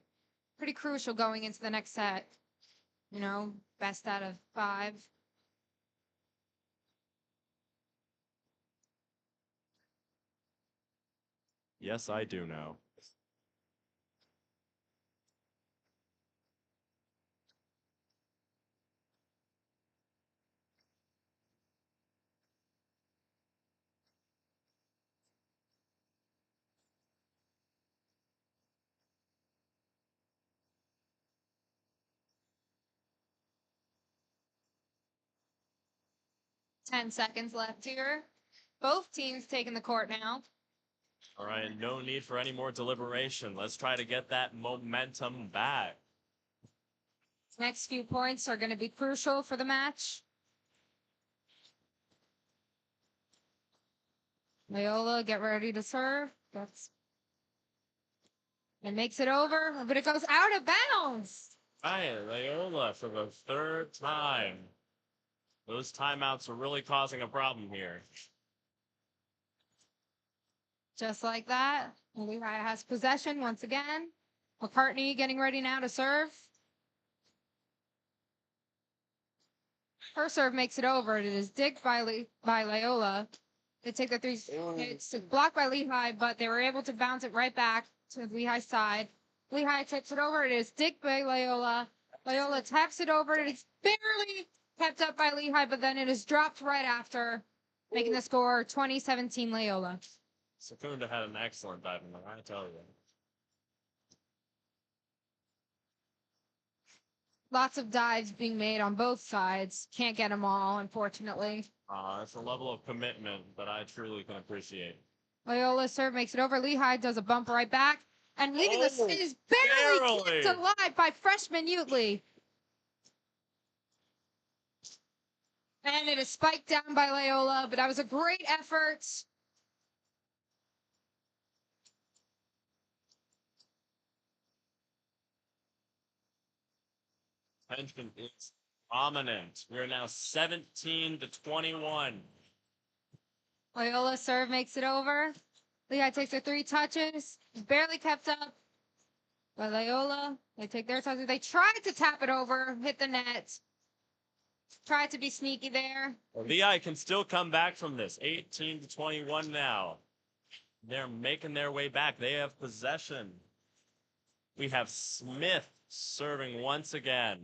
pretty crucial going into the next set. Best out of 5.
Yes, I do know.
Ten seconds left here. Both teams taking the court now.
All right, no need for any more deliberation. Let's try to get that momentum back.
Next few points are going to be crucial for the match. Loyola, get ready to serve. It makes it over, but it goes out of bounds.
Right, Loyola for the 3rd time. Those timeouts are really causing a problem here.
Just like that, Lehigh has possession once again. McCartney getting ready now to serve. Her serve makes it over. It is digged by Loyola. They take the 3. It's blocked by Lehigh, but they were able to bounce it right back to Lehigh's side. Lehigh takes it over. It is digged by Loyola. Loyola taps it over. It's barely kept up by Lehigh, but then it is dropped right after, making the score 20-17 Loyola.
Secunda had an excellent dive in there, I tell you.
Lots of dives being made on both sides. Can't get them all, unfortunately.
It's a level of commitment that I truly can appreciate.
Loyola's serve makes it over. Lehigh does a bump right back. And leaving the
Oh,
is barely kept
barely.
alive by freshman Utley. And it is spiked down by Loyola, but that was a great effort.
Tension is dominant. We are now 17 to 21.
Loyola serve makes it over. Lehigh takes her 3 touches. Barely kept up by Loyola. They take their touches. They tried to tap it over, hit the net. Tried to be sneaky there.
Lehigh can still come back from this. 18 to 21 now. They're making their way back. They have possession. We have Smith serving once again.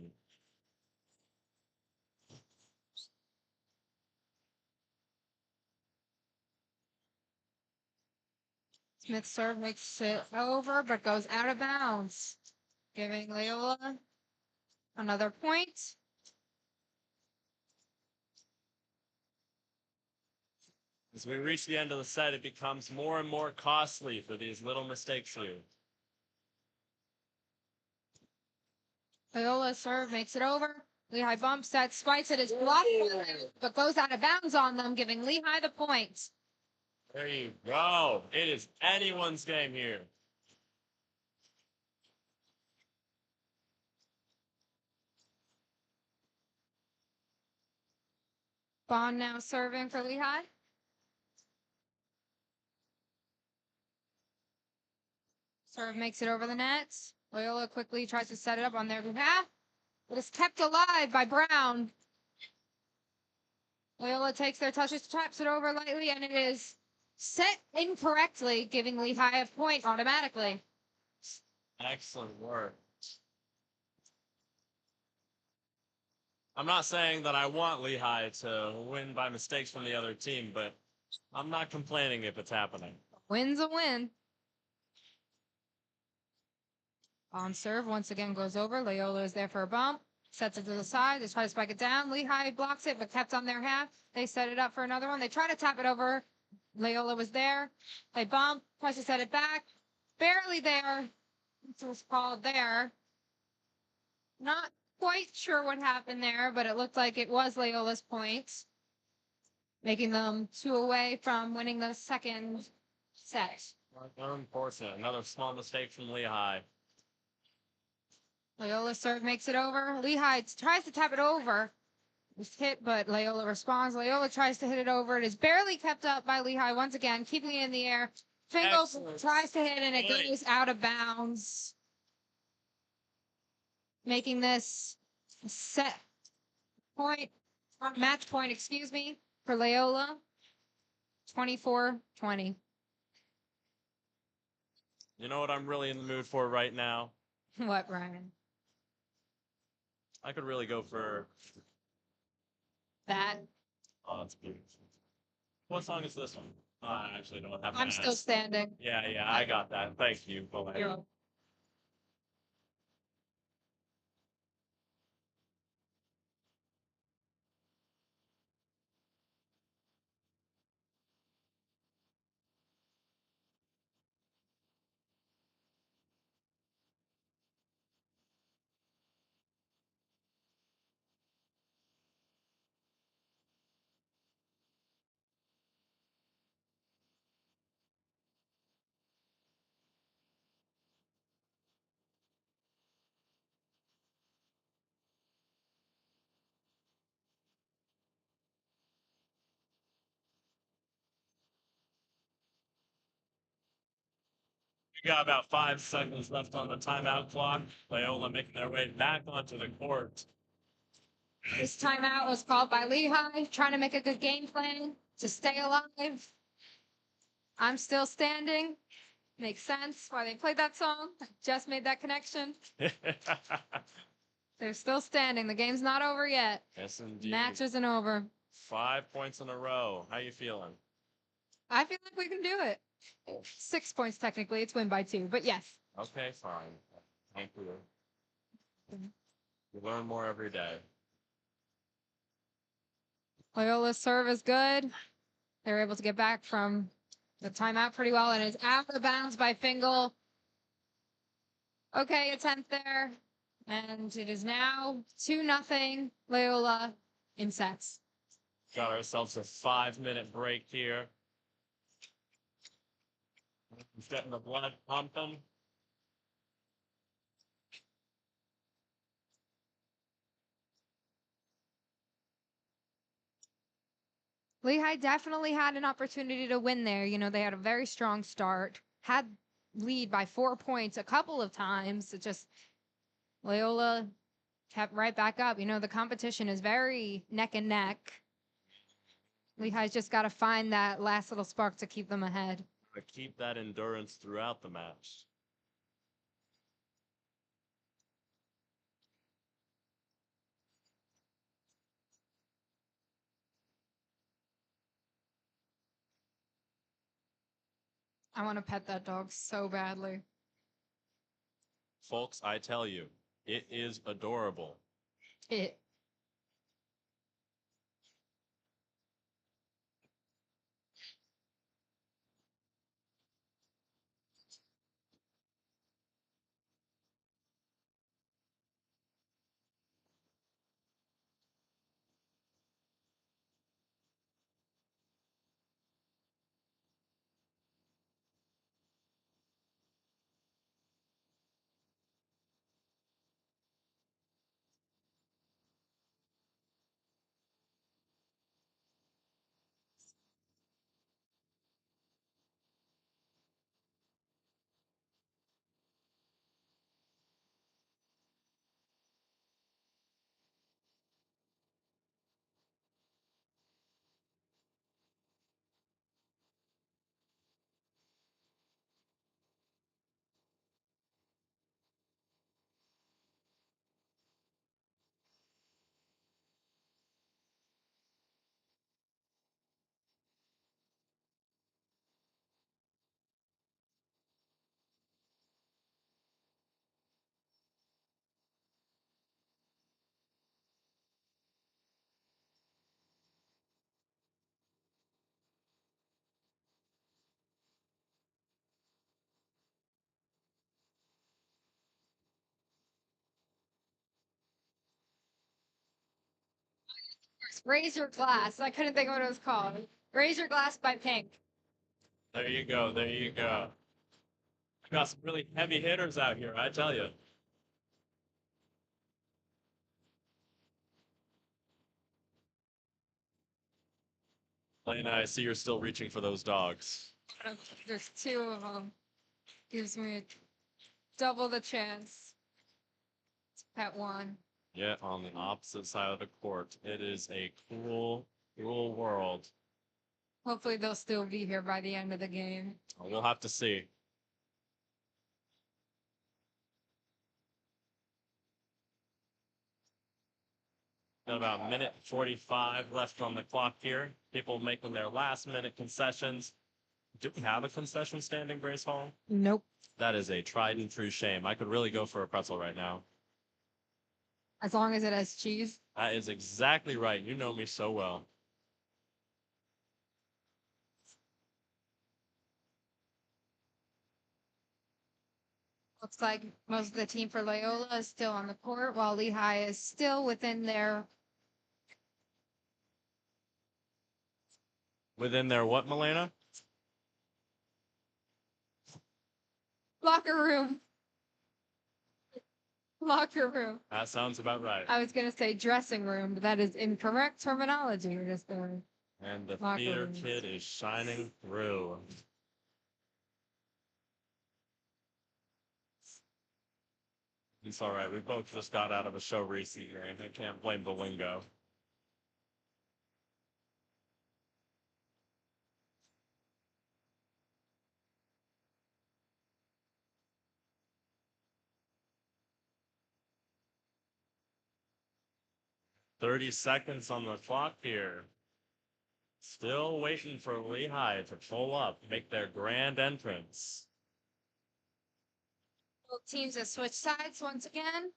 Smith's serve makes it over, but goes out of bounds, giving Loyola another point.
As we reach the end of the set, it becomes more and more costly for these little mistakes here.
Loyola's serve makes it over. Lehigh bumps that, spikes it, is blocked, but goes out of bounds on them, giving Lehigh the point.
There you go. It is anyone's game here.
Bond now serving for Lehigh. Serve makes it over the net. Loyola quickly tries to set it up on their behalf. It is kept alive by Brown. Loyola takes their touches, taps it over lightly, and it is set incorrectly, giving Lehigh a point automatically.
Excellent work. I'm not saying that I want Lehigh to win by mistakes from the other team, but I'm not complaining if it's happening.
Win's a win. On serve, once again goes over. Loyola is there for a bump. Sets it to the side. They try to spike it down. Lehigh blocks it, but kept on their half. They set it up for another one. They try to tap it over. Loyola was there. They bump. Tries to set it back. Barely there. It was called there. Not quite sure what happened there, but it looked like it was Loyola's points, making them 2 away from winning the second set.
Unfortunate. Another small mistake from Lehigh.
Loyola serve makes it over. Lehigh tries to tap it over. It's hit, but Loyola responds. Loyola tries to hit it over. It is barely kept up by Lehigh once again, keeping it in the air. Fingal tries to hit, and it goes out of bounds, making this set point, match point, excuse me, for Loyola. 24-20.
You know what I'm really in the mood for right now?
What, Ryan?
I could really go for
That.
Oh, that's beautiful. What song is this one? I actually don't have
I'm
to
still
ask.
standing.
Yeah, I got that. Thank you.
You're welcome.
We got about 5 seconds left on the timeout clock. Loyola making their way back onto the court.
This timeout was called by Lehigh, trying to make a good game plan to stay alive. I'm still standing. Makes sense why they played that song. Just made that connection. They're still standing. The game's not over yet.
Yes, indeed.
Match isn't over.
5 points in a row. How you feeling?
I feel like we can do it. 6 points technically. It's win by 2, but yes.
Okay, fine. Thank you. You learn more every day.
Loyola's serve is good. They're able to get back from the timeout pretty well, and it's out of bounds by Fingal. Okay, attempt there. And it is now 2-0 Loyola in sets.
Got ourselves a 5-minute break here. He's getting the blood pumping.
Lehigh definitely had an opportunity to win there. You know, they had a very strong start, had lead by 4 points a couple of times. It just, Loyola kept right back up. You know, the competition is very neck and neck. Lehigh's just got to find that last little spark to keep them ahead.
To keep that endurance throughout the match.
I want to pet that dog so badly.
Folks, I tell you, it is adorable.
It. Razor Glass. I couldn't think of what it was called. Razor Glass by Pink.
There you go. There you go. Got some really heavy hitters out here, I tell you. Lena, I see you're still reaching for those dogs.
There's 2 of them. Gives me double the chance to pet one.
Yet on the opposite side of the court, it is a cruel, cruel world.
Hopefully they'll still be here by the end of the game.
We'll have to see. Got about a minute 45 left on the clock here. People making their last minute concessions. Do we have a concession stand in Grace Hall?
Nope.
That is a tried and true shame. I could really go for a pretzel right now.
As long as it has cheese.
That is exactly right. You know me so well.
Looks like most of the team for Loyola is still on the court, while Lehigh is still within their
Within their what, Milena?
locker room. Locker room.
That sounds about right.
I was going to say dressing room, but that is incorrect terminology. We're just going.
And the
Locker
theater
rooms.
kid is shining through. It's all right. We both just got out of a show recently, and I can't blame the lingo. $30 on the clock here. Still waiting for Lehigh to pull up, make their grand entrance.
Both teams have switched sides once again.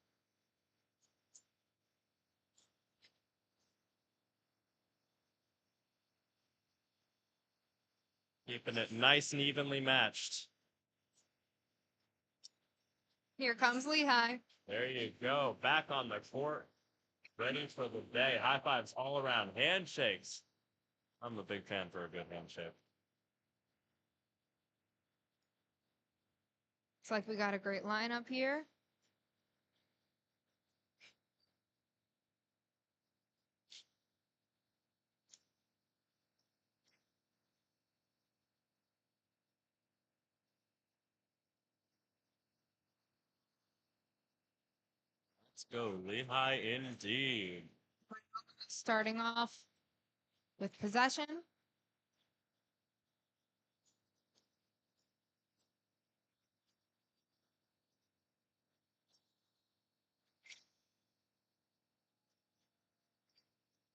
Keeping it nice and evenly matched.
Here comes Lehigh.
There you go. Back on the court. Ready for the day. High fives all around. Handshakes. I'm a big fan for a good handshake.
Looks like we got a great lineup here.
Let's go, Lehigh indeed.
Starting off with possession.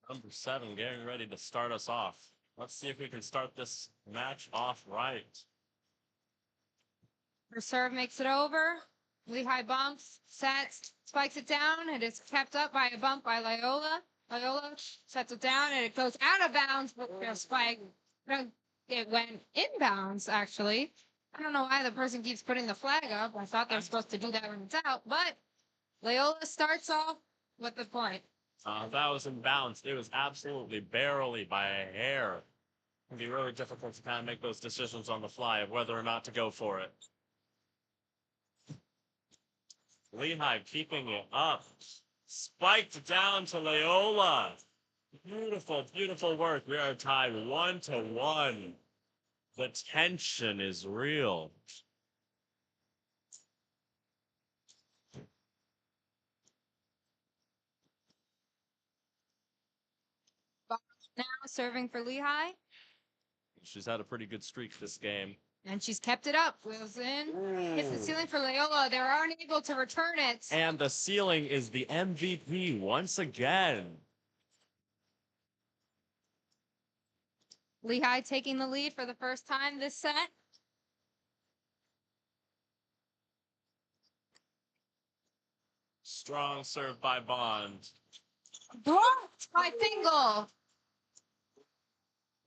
Number 7 getting ready to start us off. Let's see if we can start this match off right.
Her serve makes it over. Lehigh bumps, sets, spikes it down. It is kept up by a bump by Loyola. Loyola sets it down and it goes out of bounds with a spike. It went inbounds, actually. I don't know why the person keeps putting the flag up. I thought they were supposed to do that when it's out, but Loyola starts off with the point.
That was in bounds. It was absolutely barely by a hair. It can be really difficult to kind of make those decisions on the fly of whether or not to go for it. Lehigh keeping it up. Spiked down to Loyola. Beautiful, beautiful work. We are tied 1-1. The tension is real.
Now serving for Lehigh.
She's had a pretty good streak this game.
And she's kept it up. Wheels in. Hits the ceiling for Loyola. They're unable to return it.
And the ceiling is the MVP once again.
Lehigh taking the lead for the first time this set.
Strong serve by Bond.
Blocked by Fingal.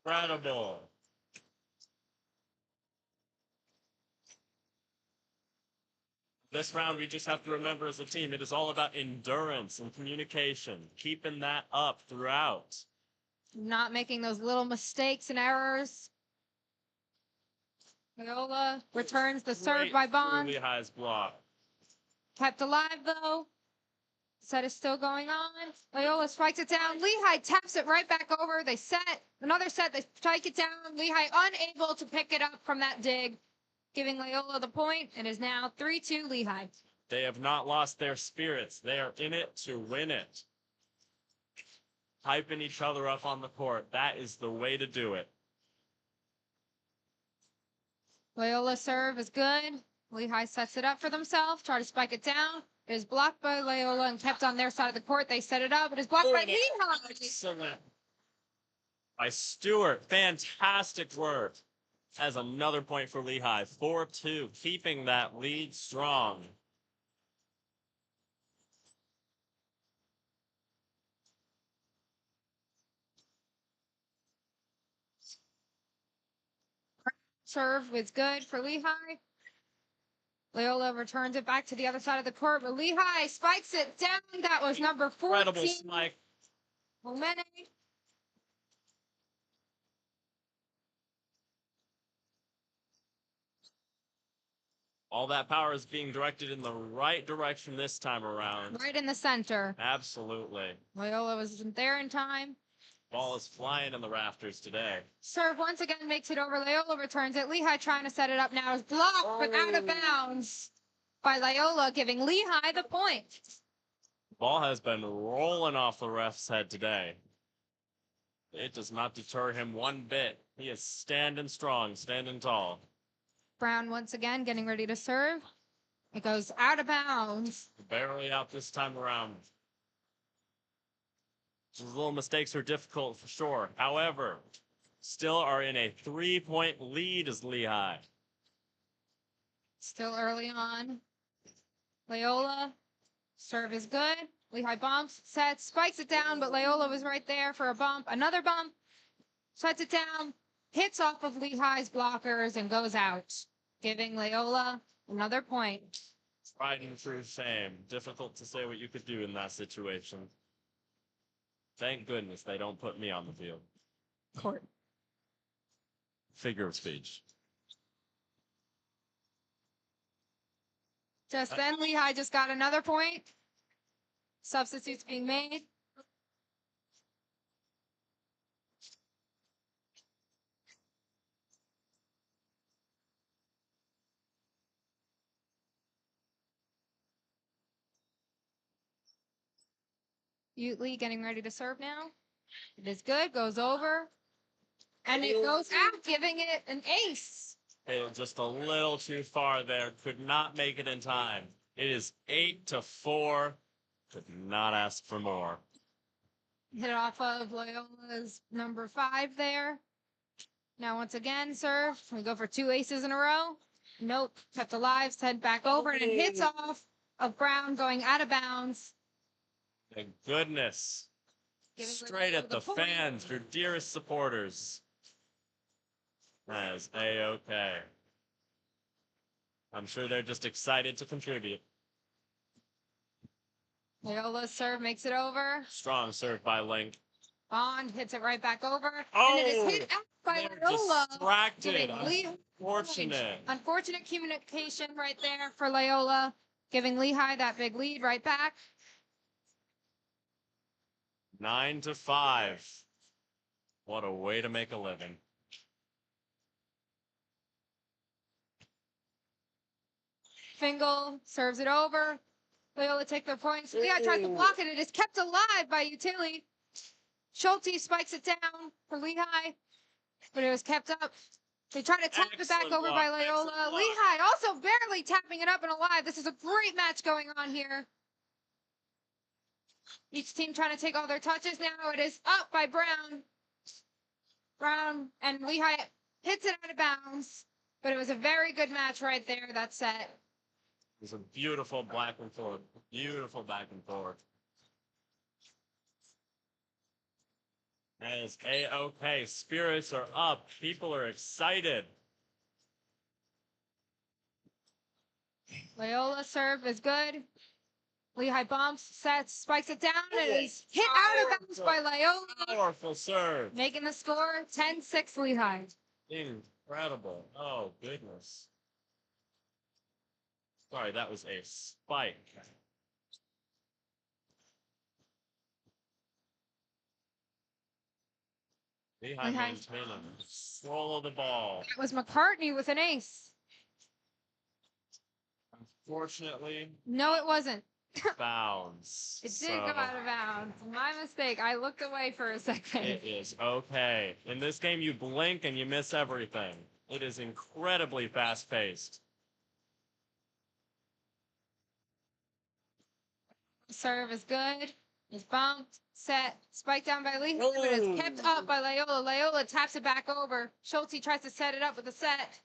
Incredible. This round, we just have to remember as a team, it is all about endurance and communication, keeping that up throughout.
Not making those little mistakes and errors. Loyola returns the serve by Bond.
Lehigh's block.
Kept alive, though. Set is still going on. Loyola strikes it down. Lehigh taps it right back over. They set. Another set. They strike it down. Lehigh unable to pick it up from that dig, giving Loyola the point. It is now 3-2 Lehigh.
They have not lost their spirits. They are in it to win it. Hyping each other up on the court. That is the way to do it.
Loyola serve is good. Lehigh sets it up for themselves. Try to spike it down. It is blocked by Loyola and kept on their side of the court. They set it up. It is blocked by Lehigh.
Excellent. By Stewart. Fantastic work. As another point for Lehigh. 4-2. Keeping that lead strong.
Serve was good for Lehigh. Loyola returns it back to the other side of the court, but Lehigh spikes it down. That was number 14.
Incredible spike.
Momene.
All that power is being directed in the right direction this time around.
Right in the center.
Absolutely.
Loyola wasn't there in time.
Ball is flying in the rafters today.
Serve once again makes it over. Loyola returns it. Lehigh trying to set it up now is blocked, but out of bounds by Loyola, giving Lehigh the point.
Ball has been rolling off the ref's head today. It does not deter him one bit. He is standing strong, standing tall.
Brown once again getting ready to serve. It goes out of bounds.
Barely out this time around. Those little mistakes are difficult for sure. However, still are in a 3-point lead as Lehigh.
Still early on. Loyola, serve is good. Lehigh bumps, sets, spikes it down, but Loyola was right there for a bump. Another bump, sets it down. hits off of Lehigh's blockers and goes out, giving Loyola another point.
Tried and true shame. Difficult to say what you could do in that situation. Thank goodness they don't put me on the field.
Court.
Figure of speech.
Just then, Lehigh just got another point. Substitutes being made. Utley getting ready to serve now. It is good, goes over. And it goes out, giving it an ace.
It was just a little too far there. Could not make it in time. It is 8-4. Could not ask for more.
Hit off of Loyola's number 5 there. Now once again, serve. We go for 2 aces in a row. Nope, kept alive, sent back over, and it hits off of Brown going out of bounds.
Thank goodness.
Giving
Straight at the
point.
fans, your dearest supporters. That is A-okay. I'm sure they're just excited to contribute.
Loyola's serve makes it over.
Strong serve by Link.
Bond hits it right back over.
Oh,
and it is hit out by
they're
Loyola.
distracted.
Giving Lehigh
Unfortunate.
Unfortunate communication right there for Loyola. Giving Lehigh that big lead right back.
9-5. What a way to make a living.
Fingal serves it over. Loyola take their points. Lehigh tries to block it. It is kept alive by Utility. Schulte spikes it down for Lehigh, but it was kept up. They try to tap it back over by Loyola. Lehigh also barely tapping it up and alive. This is a great match going on here. Each team trying to take all their touches. Now it is up by Brown. Brown and Lehigh hits it out of bounds, but it was a very good match right there, that set.
It was a beautiful back and forth. Beautiful back and forth. That is A-okay. Spirits are up. People are excited.
Loyola serve is good. Lehigh bumps, sets, spikes it down, and is hit out of bounds by Loyola.
Powerful serve.
Making the score 10-6 Lehigh.
Incredible. Oh, goodness. Sorry, that was a spike. Lehigh maintaining control of the ball.
That was McCartney with an ace.
Unfortunately,
No, it wasn't.
bounds.
It did go out of bounds. My mistake. I looked away for a second.
It is okay. In this game, you blink and you miss everything. It is incredibly fast-paced.
Serve is good. Is bumped, set, spiked down by Lehigh, but is kept up by Loyola. Loyola taps it back over. Schulte tries to set it up with a set.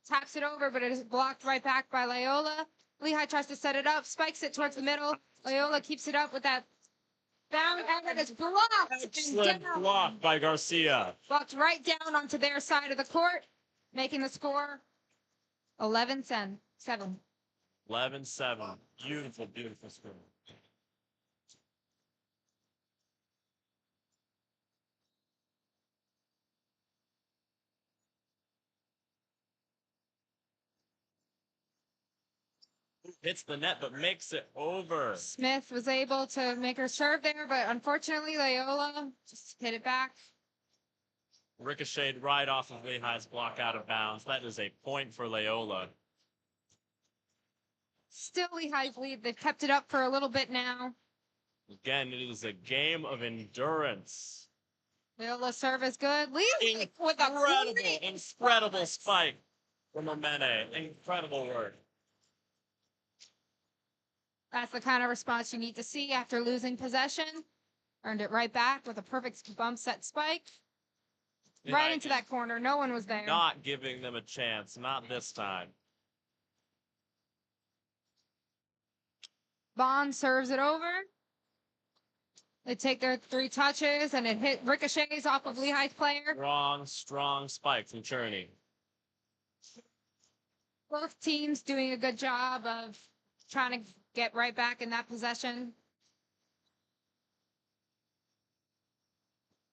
Taps it over, but it is blocked right back by Loyola. Lehigh tries to set it up, spikes it towards the middle. Loyola keeps it up with that bound, and it is blocked.
Excellent block by Garcia.
Blocked right down onto their side of the court, making the score 11-7.
11-7. Beautiful, beautiful score. Hits the net, but makes it over.
Smith was able to make her serve there, but unfortunately, Loyola just hit it back.
Ricocheted right off of Lehigh's block out of bounds. That is a point for Loyola.
Still Lehigh's lead. They've kept it up for a little bit now.
Again, it is a game of endurance.
Loyola serve is good. Lehigh with a
incredible spike from Omene. Incredible work.
That's the kind of response you need to see after losing possession. Earned it right back with a perfect bump set spike. Right into that corner. No one was there.
Not giving them a chance. Not this time.
Bond serves it over. They take their 3 touches, and it hit ricochets off of Lehigh's player.
Strong spike from Cherney.
Both teams doing a good job of trying to get right back in that possession.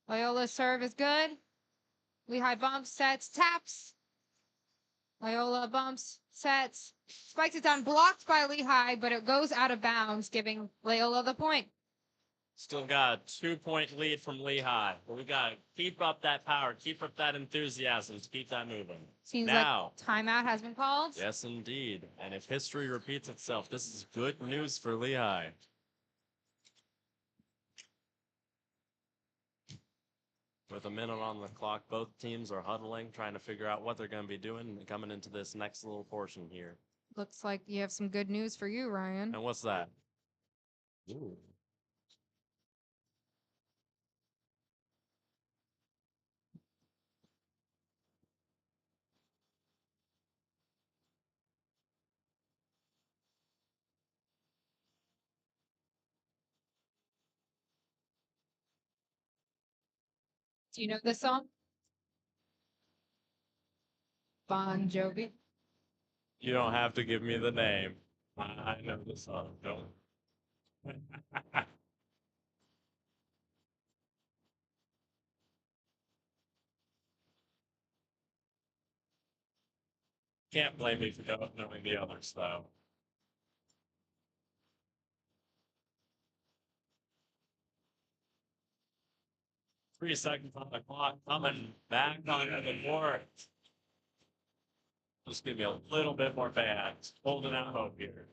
Loyola's serve is good. Lehigh bumps, sets, taps. Loyola bumps, sets, spikes it down, blocked by Lehigh, but it goes out of bounds, giving Loyola the point.
Still got a 2-point lead from Lehigh. But we got to keep up that power, keep up that enthusiasm to keep that moving.
Seems
now,
like timeout has been called.
Yes, indeed. And if history repeats itself, this is good news for Lehigh. With a minute on the clock, both teams are huddling, trying to figure out what they're going to be doing coming into this next little portion here.
Looks like you have some good news for you, Ryan.
And what's that? Ooh.
Do you know this song? Bon Jovi.
You don't have to give me the name. I know the song. Don't. Can't blame me for not knowing the others, though. Three seconds on the clock, coming back onto the board. Just give me a little bit more fans. Holding out hope here.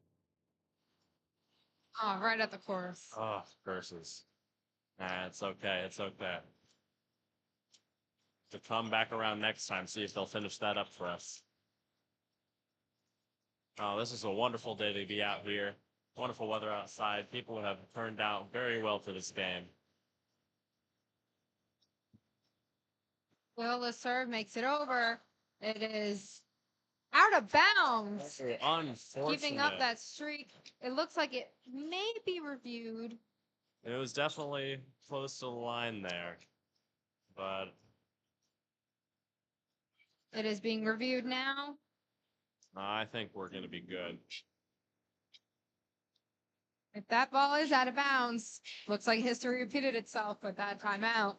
Oh, right at the course.
Oh, curses. Nah, it's okay. It's okay. To come back around next time, see if they'll finish that up for us. Oh, this is a wonderful day to be out here. Wonderful weather outside. People have turned out very well for this game.
Loyola's serve makes it over. It is out of bounds.
Unfortunate.
Keeping up that streak. It looks like it may be reviewed.
It was definitely close to the line there. But
it is being reviewed now.
I think we're going to be good.
If that ball is out of bounds, looks like history repeated itself with that timeout.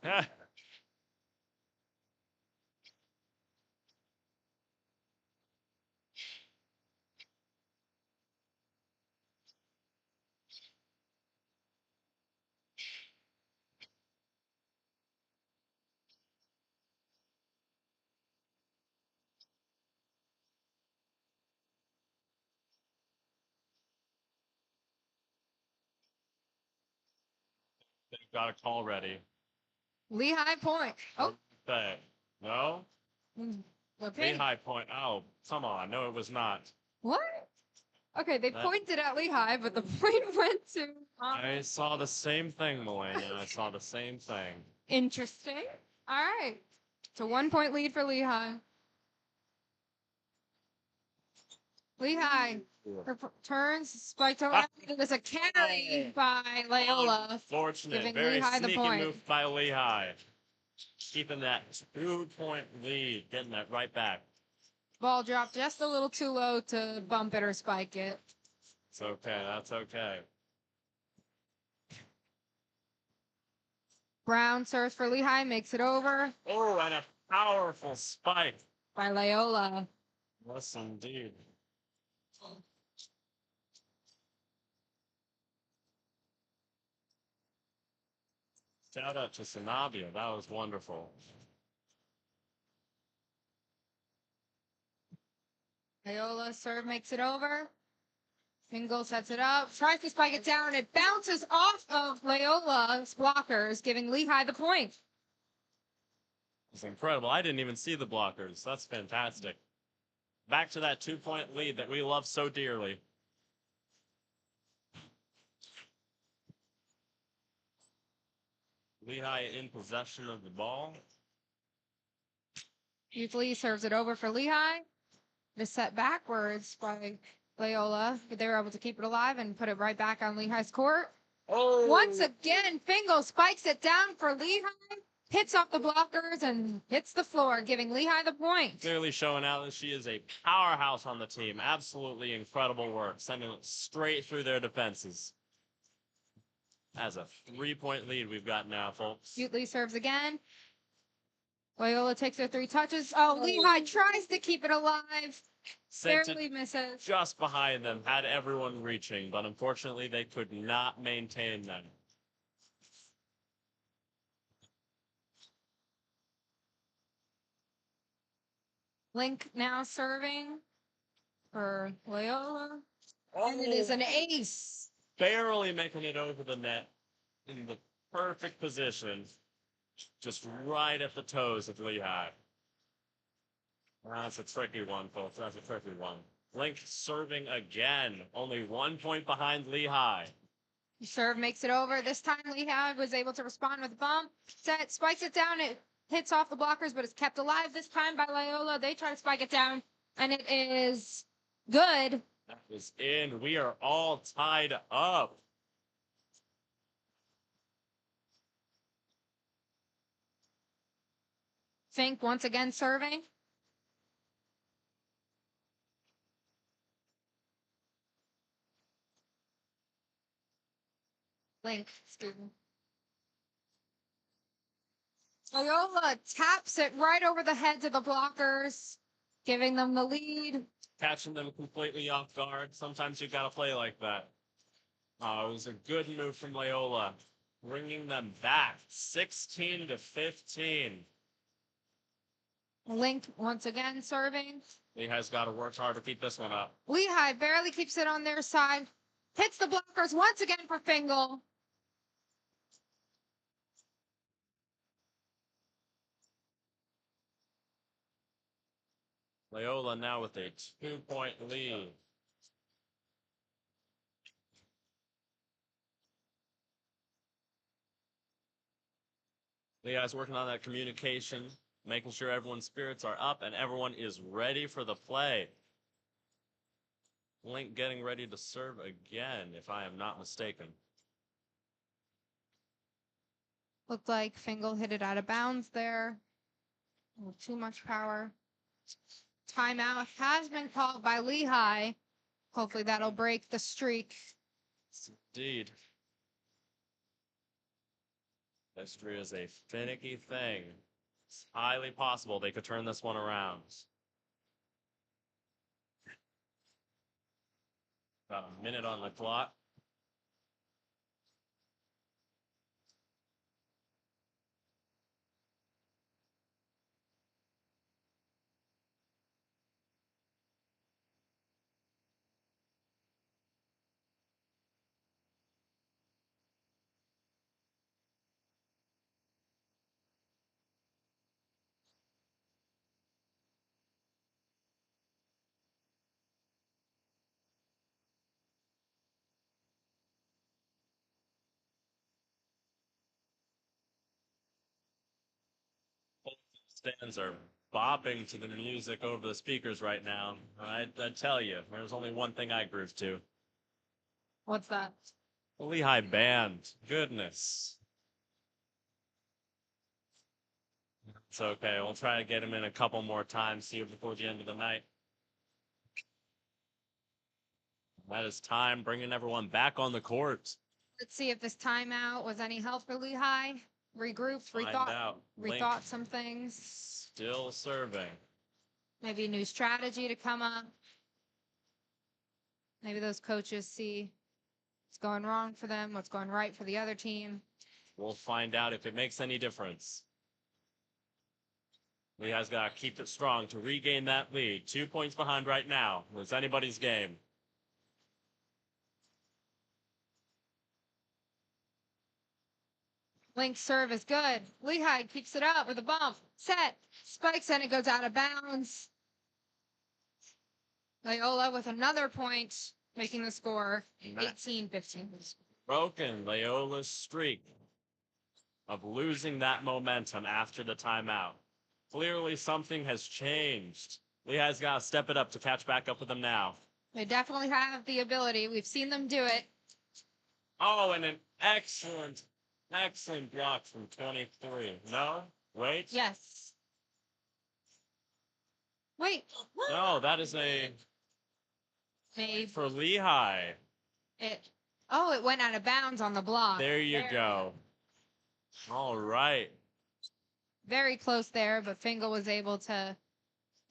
They've got a call ready.
Lehigh point. Oh.
Okay. No?
Okay.
Lehigh point. Oh, come on. No, it was not.
What? Okay, they pointed at Lehigh, but the point went to...
I saw the same thing, Melania. I saw the same thing.
Interesting. All right. It's a 1-point lead for Lehigh. Lehigh turns, spiked over. It was a carry by Loyola.
Fortunate.
Giving
Very
Lehigh the
sneaky
point.
move by Lehigh. Keeping that 2-point lead. Getting that right back.
Ball dropped just a little too low to bump it or spike it.
It's okay. That's okay.
Brown serves for Lehigh, makes it over.
Oh, and a powerful spike.
By Loyola.
Yes, indeed. Shout out to Sanabia. That was wonderful.
Loyola serve makes it over. Fingal sets it up, tries to spike it down, and it bounces off of Loyola's blockers, giving Lehigh the point.
It's incredible. I didn't even see the blockers. That's fantastic. Back to that 2-point lead that we love so dearly. Lehigh in possession of the ball.
Keith Lee serves it over for Lehigh. It is set backwards by Loyola, but they were able to keep it alive and put it right back on Lehigh's court.
Oh!
Once again, Fingal spikes it down for Lehigh, hits off the blockers, and hits the floor, giving Lehigh the point.
Clearly showing out that she is a powerhouse on the team. Absolutely incredible work, sending it straight through their defenses. As a 3-point lead we've got now, folks.
Utley serves again. Loyola takes her 3 touches. Oh, Lehigh tries to keep it alive.
Sent
Barely
it
misses.
just behind them, had everyone reaching, but unfortunately they could not maintain them.
Link now serving for Loyola. And it is an ace.
Barely making it over the net in the perfect position, just right at the toes of Lehigh. That's a tricky one, folks. That's a tricky one. Link serving again, only 1 point behind Lehigh.
Serve makes it over. This time Lehigh was able to respond with a bump. Set, spikes it down. It hits off the blockers, but it's kept alive this time by Loyola. They try to spike it down, and it is good.
That is in. We are all tied up.
Fink once again serving. Link, excuse me. Loyola taps it right over the heads of the blockers, giving them the lead.
Catching them completely off guard. Sometimes you got to play like that. It was a good move from Loyola, bringing them back 16-15.
Link once again serving.
Lehigh's got to work hard to keep this one up.
Lehigh barely keeps it on their side. Hits the blockers once again for Fingal.
Loyola now with a 2-point lead. Lehigh's working on that communication, making sure everyone's spirits are up and everyone is ready for the play. Link getting ready to serve again, if I am not mistaken.
Looked like Fingal hit it out of bounds there. Too much power. Timeout has been called by Lehigh. Hopefully that'll break the streak.
Indeed. History is a finicky thing. It's highly possible they could turn this one around. About a minute on the clock. Stands are bopping to the music over the speakers right now. I tell you, there's only one thing I groove to.
What's that?
The Lehigh band. Goodness. It's okay. We'll try to get him in a couple more times here before the end of the night. That is time bringing everyone back on the court.
Let's see if this timeout was any help for Lehigh. Regrouped, rethought some things.
Still serving.
Maybe a new strategy to come up. Maybe those coaches see what's going wrong for them, what's going right for the other team.
We'll find out if it makes any difference. Lehigh's got to keep it strong to regain that lead. 2 points behind right now. It's anybody's game.
Link's serve is good. Lehigh keeps it up with a bump. Set. Spikes and it goes out of bounds. Loyola with another point, making the score 18-15.
Broken Loyola's streak of losing that momentum after the timeout. Clearly something has changed. Lehigh's got to step it up to catch back up with them now.
They definitely have the ability. We've seen them do it.
Oh, and an Excellent, excellent block from 23. No? Wait.
Yes. Wait.
No, that is a
Maybe
for Lehigh.
it. Oh, it went out of bounds on the block.
There you go. All right.
Very close there, but Fingal was able to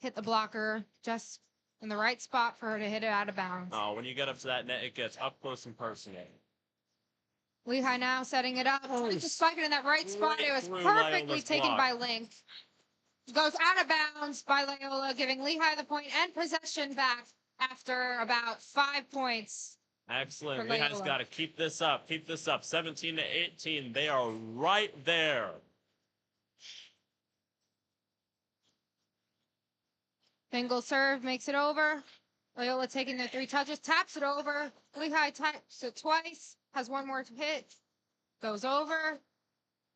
hit the blocker just in the right spot for her to hit it out of bounds.
Oh, when you get up to that net, it gets up close and personal.
Lehigh now setting it up. Just spiking in that right spot. It was
Through
perfectly
Loyola's
taken
block.
by Link. Goes out of bounds by Loyola, giving Lehigh the point and possession back after about 5 points.
Excellent.
For
Lehigh's
Loyola.
got to keep this up. Keep this up. 17 to 18. They are right there.
Fingal serve makes it over. Loyola taking the 3 touches, taps it over. Lehigh taps it twice, has one more to hit, goes over.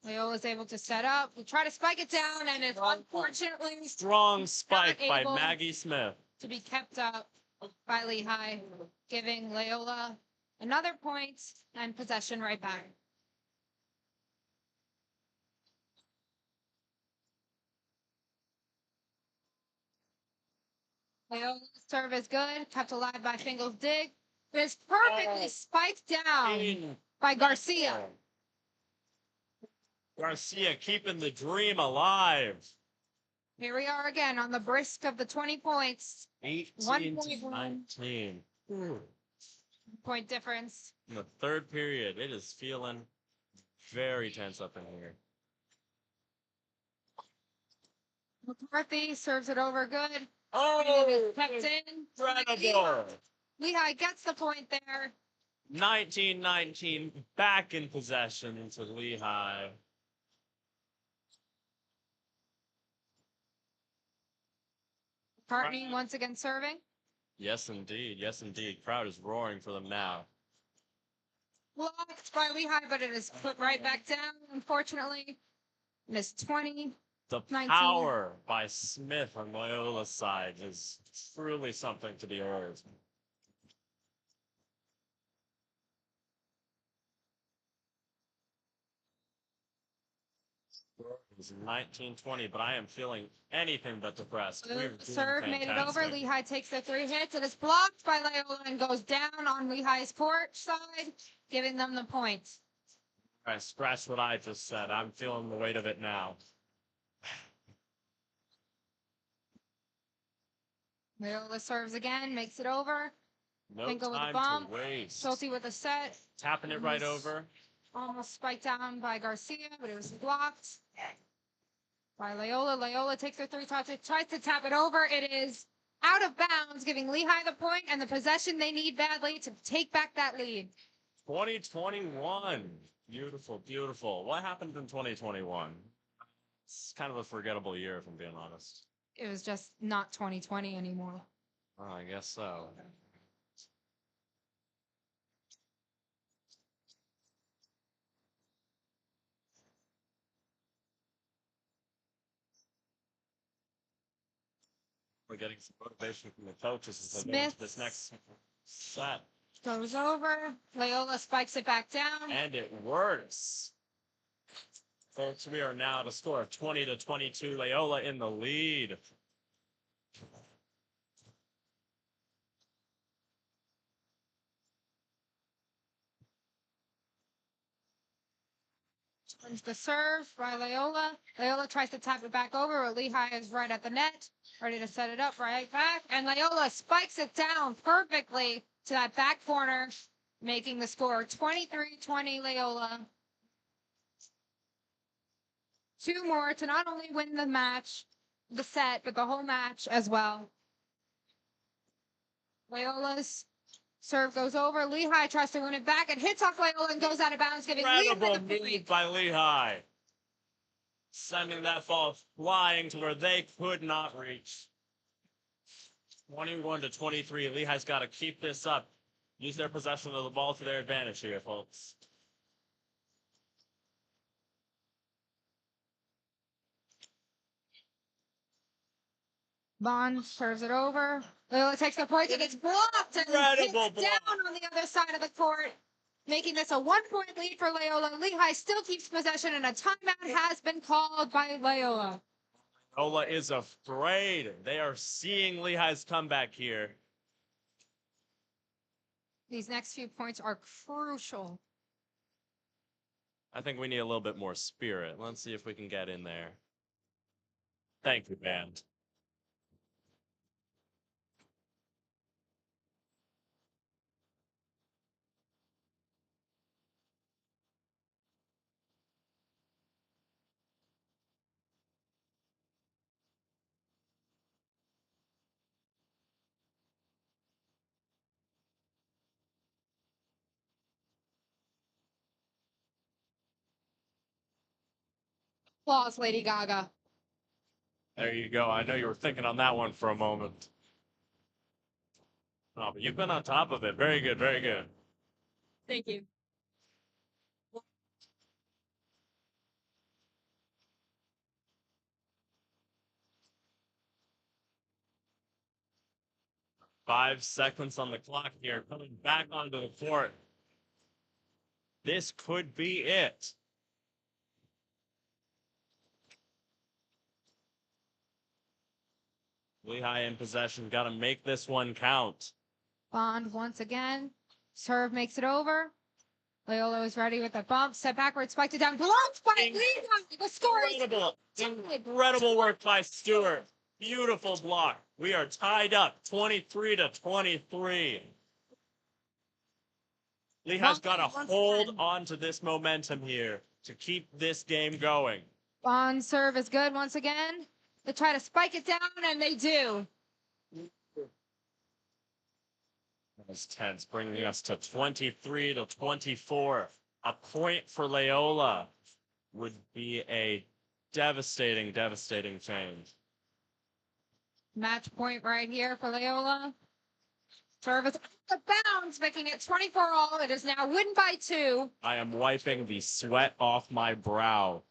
Loyola's able to set up. We try to spike it down, and it's unfortunately
Strong spike by
able
Maggie Smith.
to be kept up by Lehigh, giving Loyola another point and possession right back. Loyola's serve is good, kept alive by Fingal's dig. It is perfectly spiked down
In
by Garcia.
Garcia keeping the dream alive.
Here we are again on the brisk of the 20 points.
18 to
1.1
19.
point difference.
In the third period, it is feeling very tense up in here.
McCarthy serves it over good.
Oh,
Kept in.
incredible.
Lehigh gets the point there.
19-19, back in possession into Lehigh.
McCartney once again serving.
Yes, indeed. Yes, indeed. Crowd is roaring for them now.
Blocked by Lehigh, but it is put right back down, unfortunately. Missed 20.
The
19.
power by Smith on Loyola's side is truly something to behold. It was 19-20, but I am feeling anything but depressed. We're doing
Serve made it over.
fantastic.
Lehigh takes the 3 hits. It is blocked by Loyola and goes down on Lehigh's court side, giving them the point.
I scratched what I just said. I'm feeling the weight of it now.
Loyola serves again, makes it over.
No
Fingal with a
time
bump.
to waste.
Schulte with a set.
Tapping it right over.
Almost spiked down by Garcia, but it was blocked by Loyola. Loyola takes her 3 touches, tries to tap it over. It is out of bounds, giving Lehigh the point and the possession they need badly to take back that lead.
2021. Beautiful, beautiful. What happened in 2021? It's kind of a forgettable year, if I'm being honest.
It was just not 2020 anymore.
Oh, I guess so. We're getting some motivation from the coaches as they go into this next set.
Goes over. Loyola spikes it back down.
And it works. Folks, we are now at a score of 20-22. Loyola in the lead.
Turns the serve by Loyola. Loyola tries to tap it back over, but Lehigh is right at the net, ready to set it up right back. And Loyola spikes it down perfectly to that back corner, making the score 23-20 Loyola. 2 more to not only win the match, the set, but the whole match as well. Loyola's serve goes over. Lehigh tries to win it back and hits off Loyola and goes out of bounds, giving
Incredible
Lehigh the
move
point.
by Lehigh. Sending that ball flying to where they could not reach. 21-23. Lehigh's got to keep this up. Use their possession of the ball to their advantage here, folks.
Bond serves it over. Loyola takes the point and it's blocked and hits
Incredible block.
down on the other side of the court. making this a 1-point lead for Loyola. Lehigh still keeps possession, and a timeout has been called by Loyola.
Loyola is afraid. They are seeing Lehigh's comeback here.
These next few points are crucial.
I think we need a little bit more spirit. Let's see if we can get in there. Thank you, band.
Applause, Lady Gaga.
There you go. I know you were thinking on that one for a moment. Oh, but you've been on top of it. Very good, very good.
Thank you.
Five seconds on the clock here. Coming back onto the court. This could be it. Lehigh in possession. Got to make this one count.
Bond once again. Serve makes it over. Loyola is ready with a bump. Set backwards, spiked it down. Blocked by Lehigh. The score is
Incredible work by Stewart. Beautiful block. We are tied up 23-23. Lehigh's got to hold on to this momentum here to keep this game going.
Bond serve is good once again. They try to spike it down, and they do.
That's tense, bringing us to 23-24. A point for Loyola would be a devastating change.
Match point right here for Loyola. Service out of bounds, making it 24-all. It is now win by 2.
I am wiping the sweat off my brow.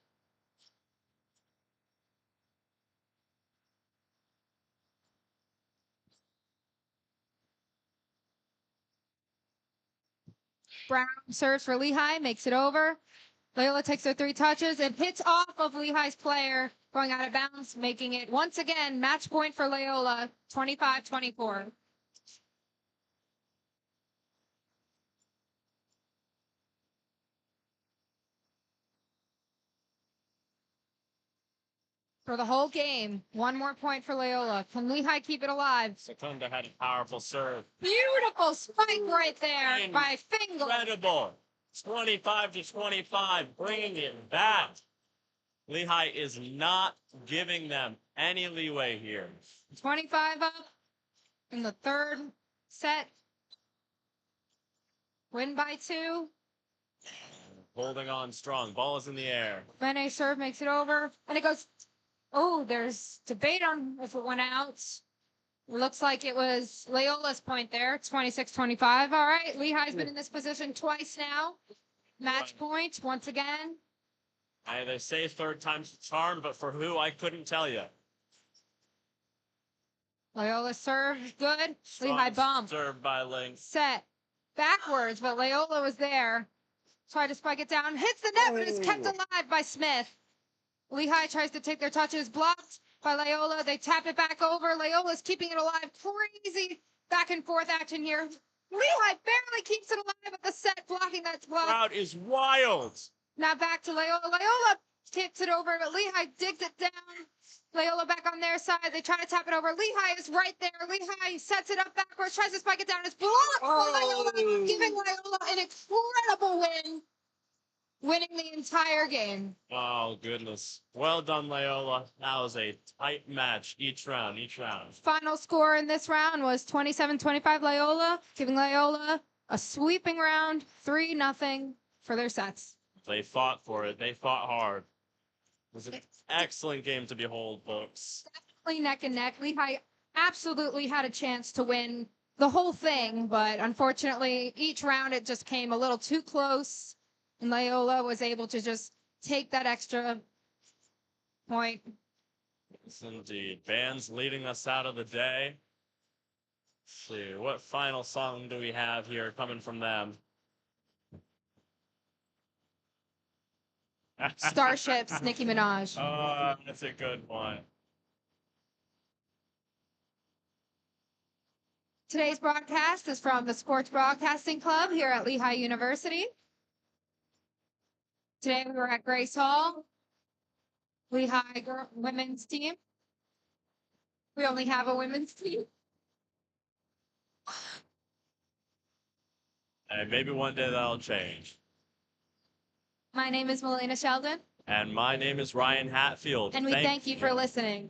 Brown serves for Lehigh, makes it over. Loyola takes their 3 touches and hits off of Lehigh's player, going out of bounds, making it once again match point for Loyola, 25-24. For the whole game, 1 more point for Loyola. Can Lehigh keep it alive?
Secunda had a powerful serve.
Beautiful spike right there by Fingal.
Incredible. 25-25, bringing it back. Lehigh is not giving them any leeway here.
25 up in the 3rd set. Win by 2.
Holding on strong. Ball is in the air.
Bene serve makes it over. And it goes. Oh, there's debate on if it went out. Looks like it was Loyola's point there. 26-25. All right. Lehigh's been in this position twice now. Match point once again.
They say 3rd time's the charm, but for who, I couldn't tell you.
Loyola serve good.
Strong
Lehigh bump.
Serve by Ling.
Set backwards, but Loyola was there. Tried to spike it down. Hits the net, but is kept alive by Smith. Lehigh tries to take their touches. Blocked by Loyola. They tap it back over. Loyola's keeping it alive. Crazy back and forth action here. Lehigh barely keeps it alive at the set, blocking that block.
Crowd is wild.
Now back to Loyola. Loyola tips it over, but Lehigh digs it down. Loyola back on their side. They try to tap it over. Lehigh is right there. Lehigh sets it up backwards, tries to spike it down. It's blocked for Loyola, giving Loyola an incredible win, winning the entire game.
Oh, goodness. Well done, Loyola. That was a tight match each round.
Final score in this round was 27-25 Loyola, giving Loyola a sweeping round, 3-0 for their sets.
They fought for it. They fought hard. It was an excellent game to behold, folks.
Definitely neck and neck. Lehigh absolutely had a chance to win the whole thing, but unfortunately, each round it just came a little too close, and Loyola was able to just take that extra point.
Yes, indeed. Band's leading us out of the day. Let's see, what final song do we have here coming from them?
Starships, Nicki Minaj.
Oh, that's a good one.
Today's broadcast is from the Sports Broadcasting Club here at Lehigh University. Today we were at Grace Hall, Lehigh women's team. We only have a women's team.
And maybe one day that'll change.
My name is Melina Sheldon.
And my name is Ryan Hatfield.
And we thank you for listening.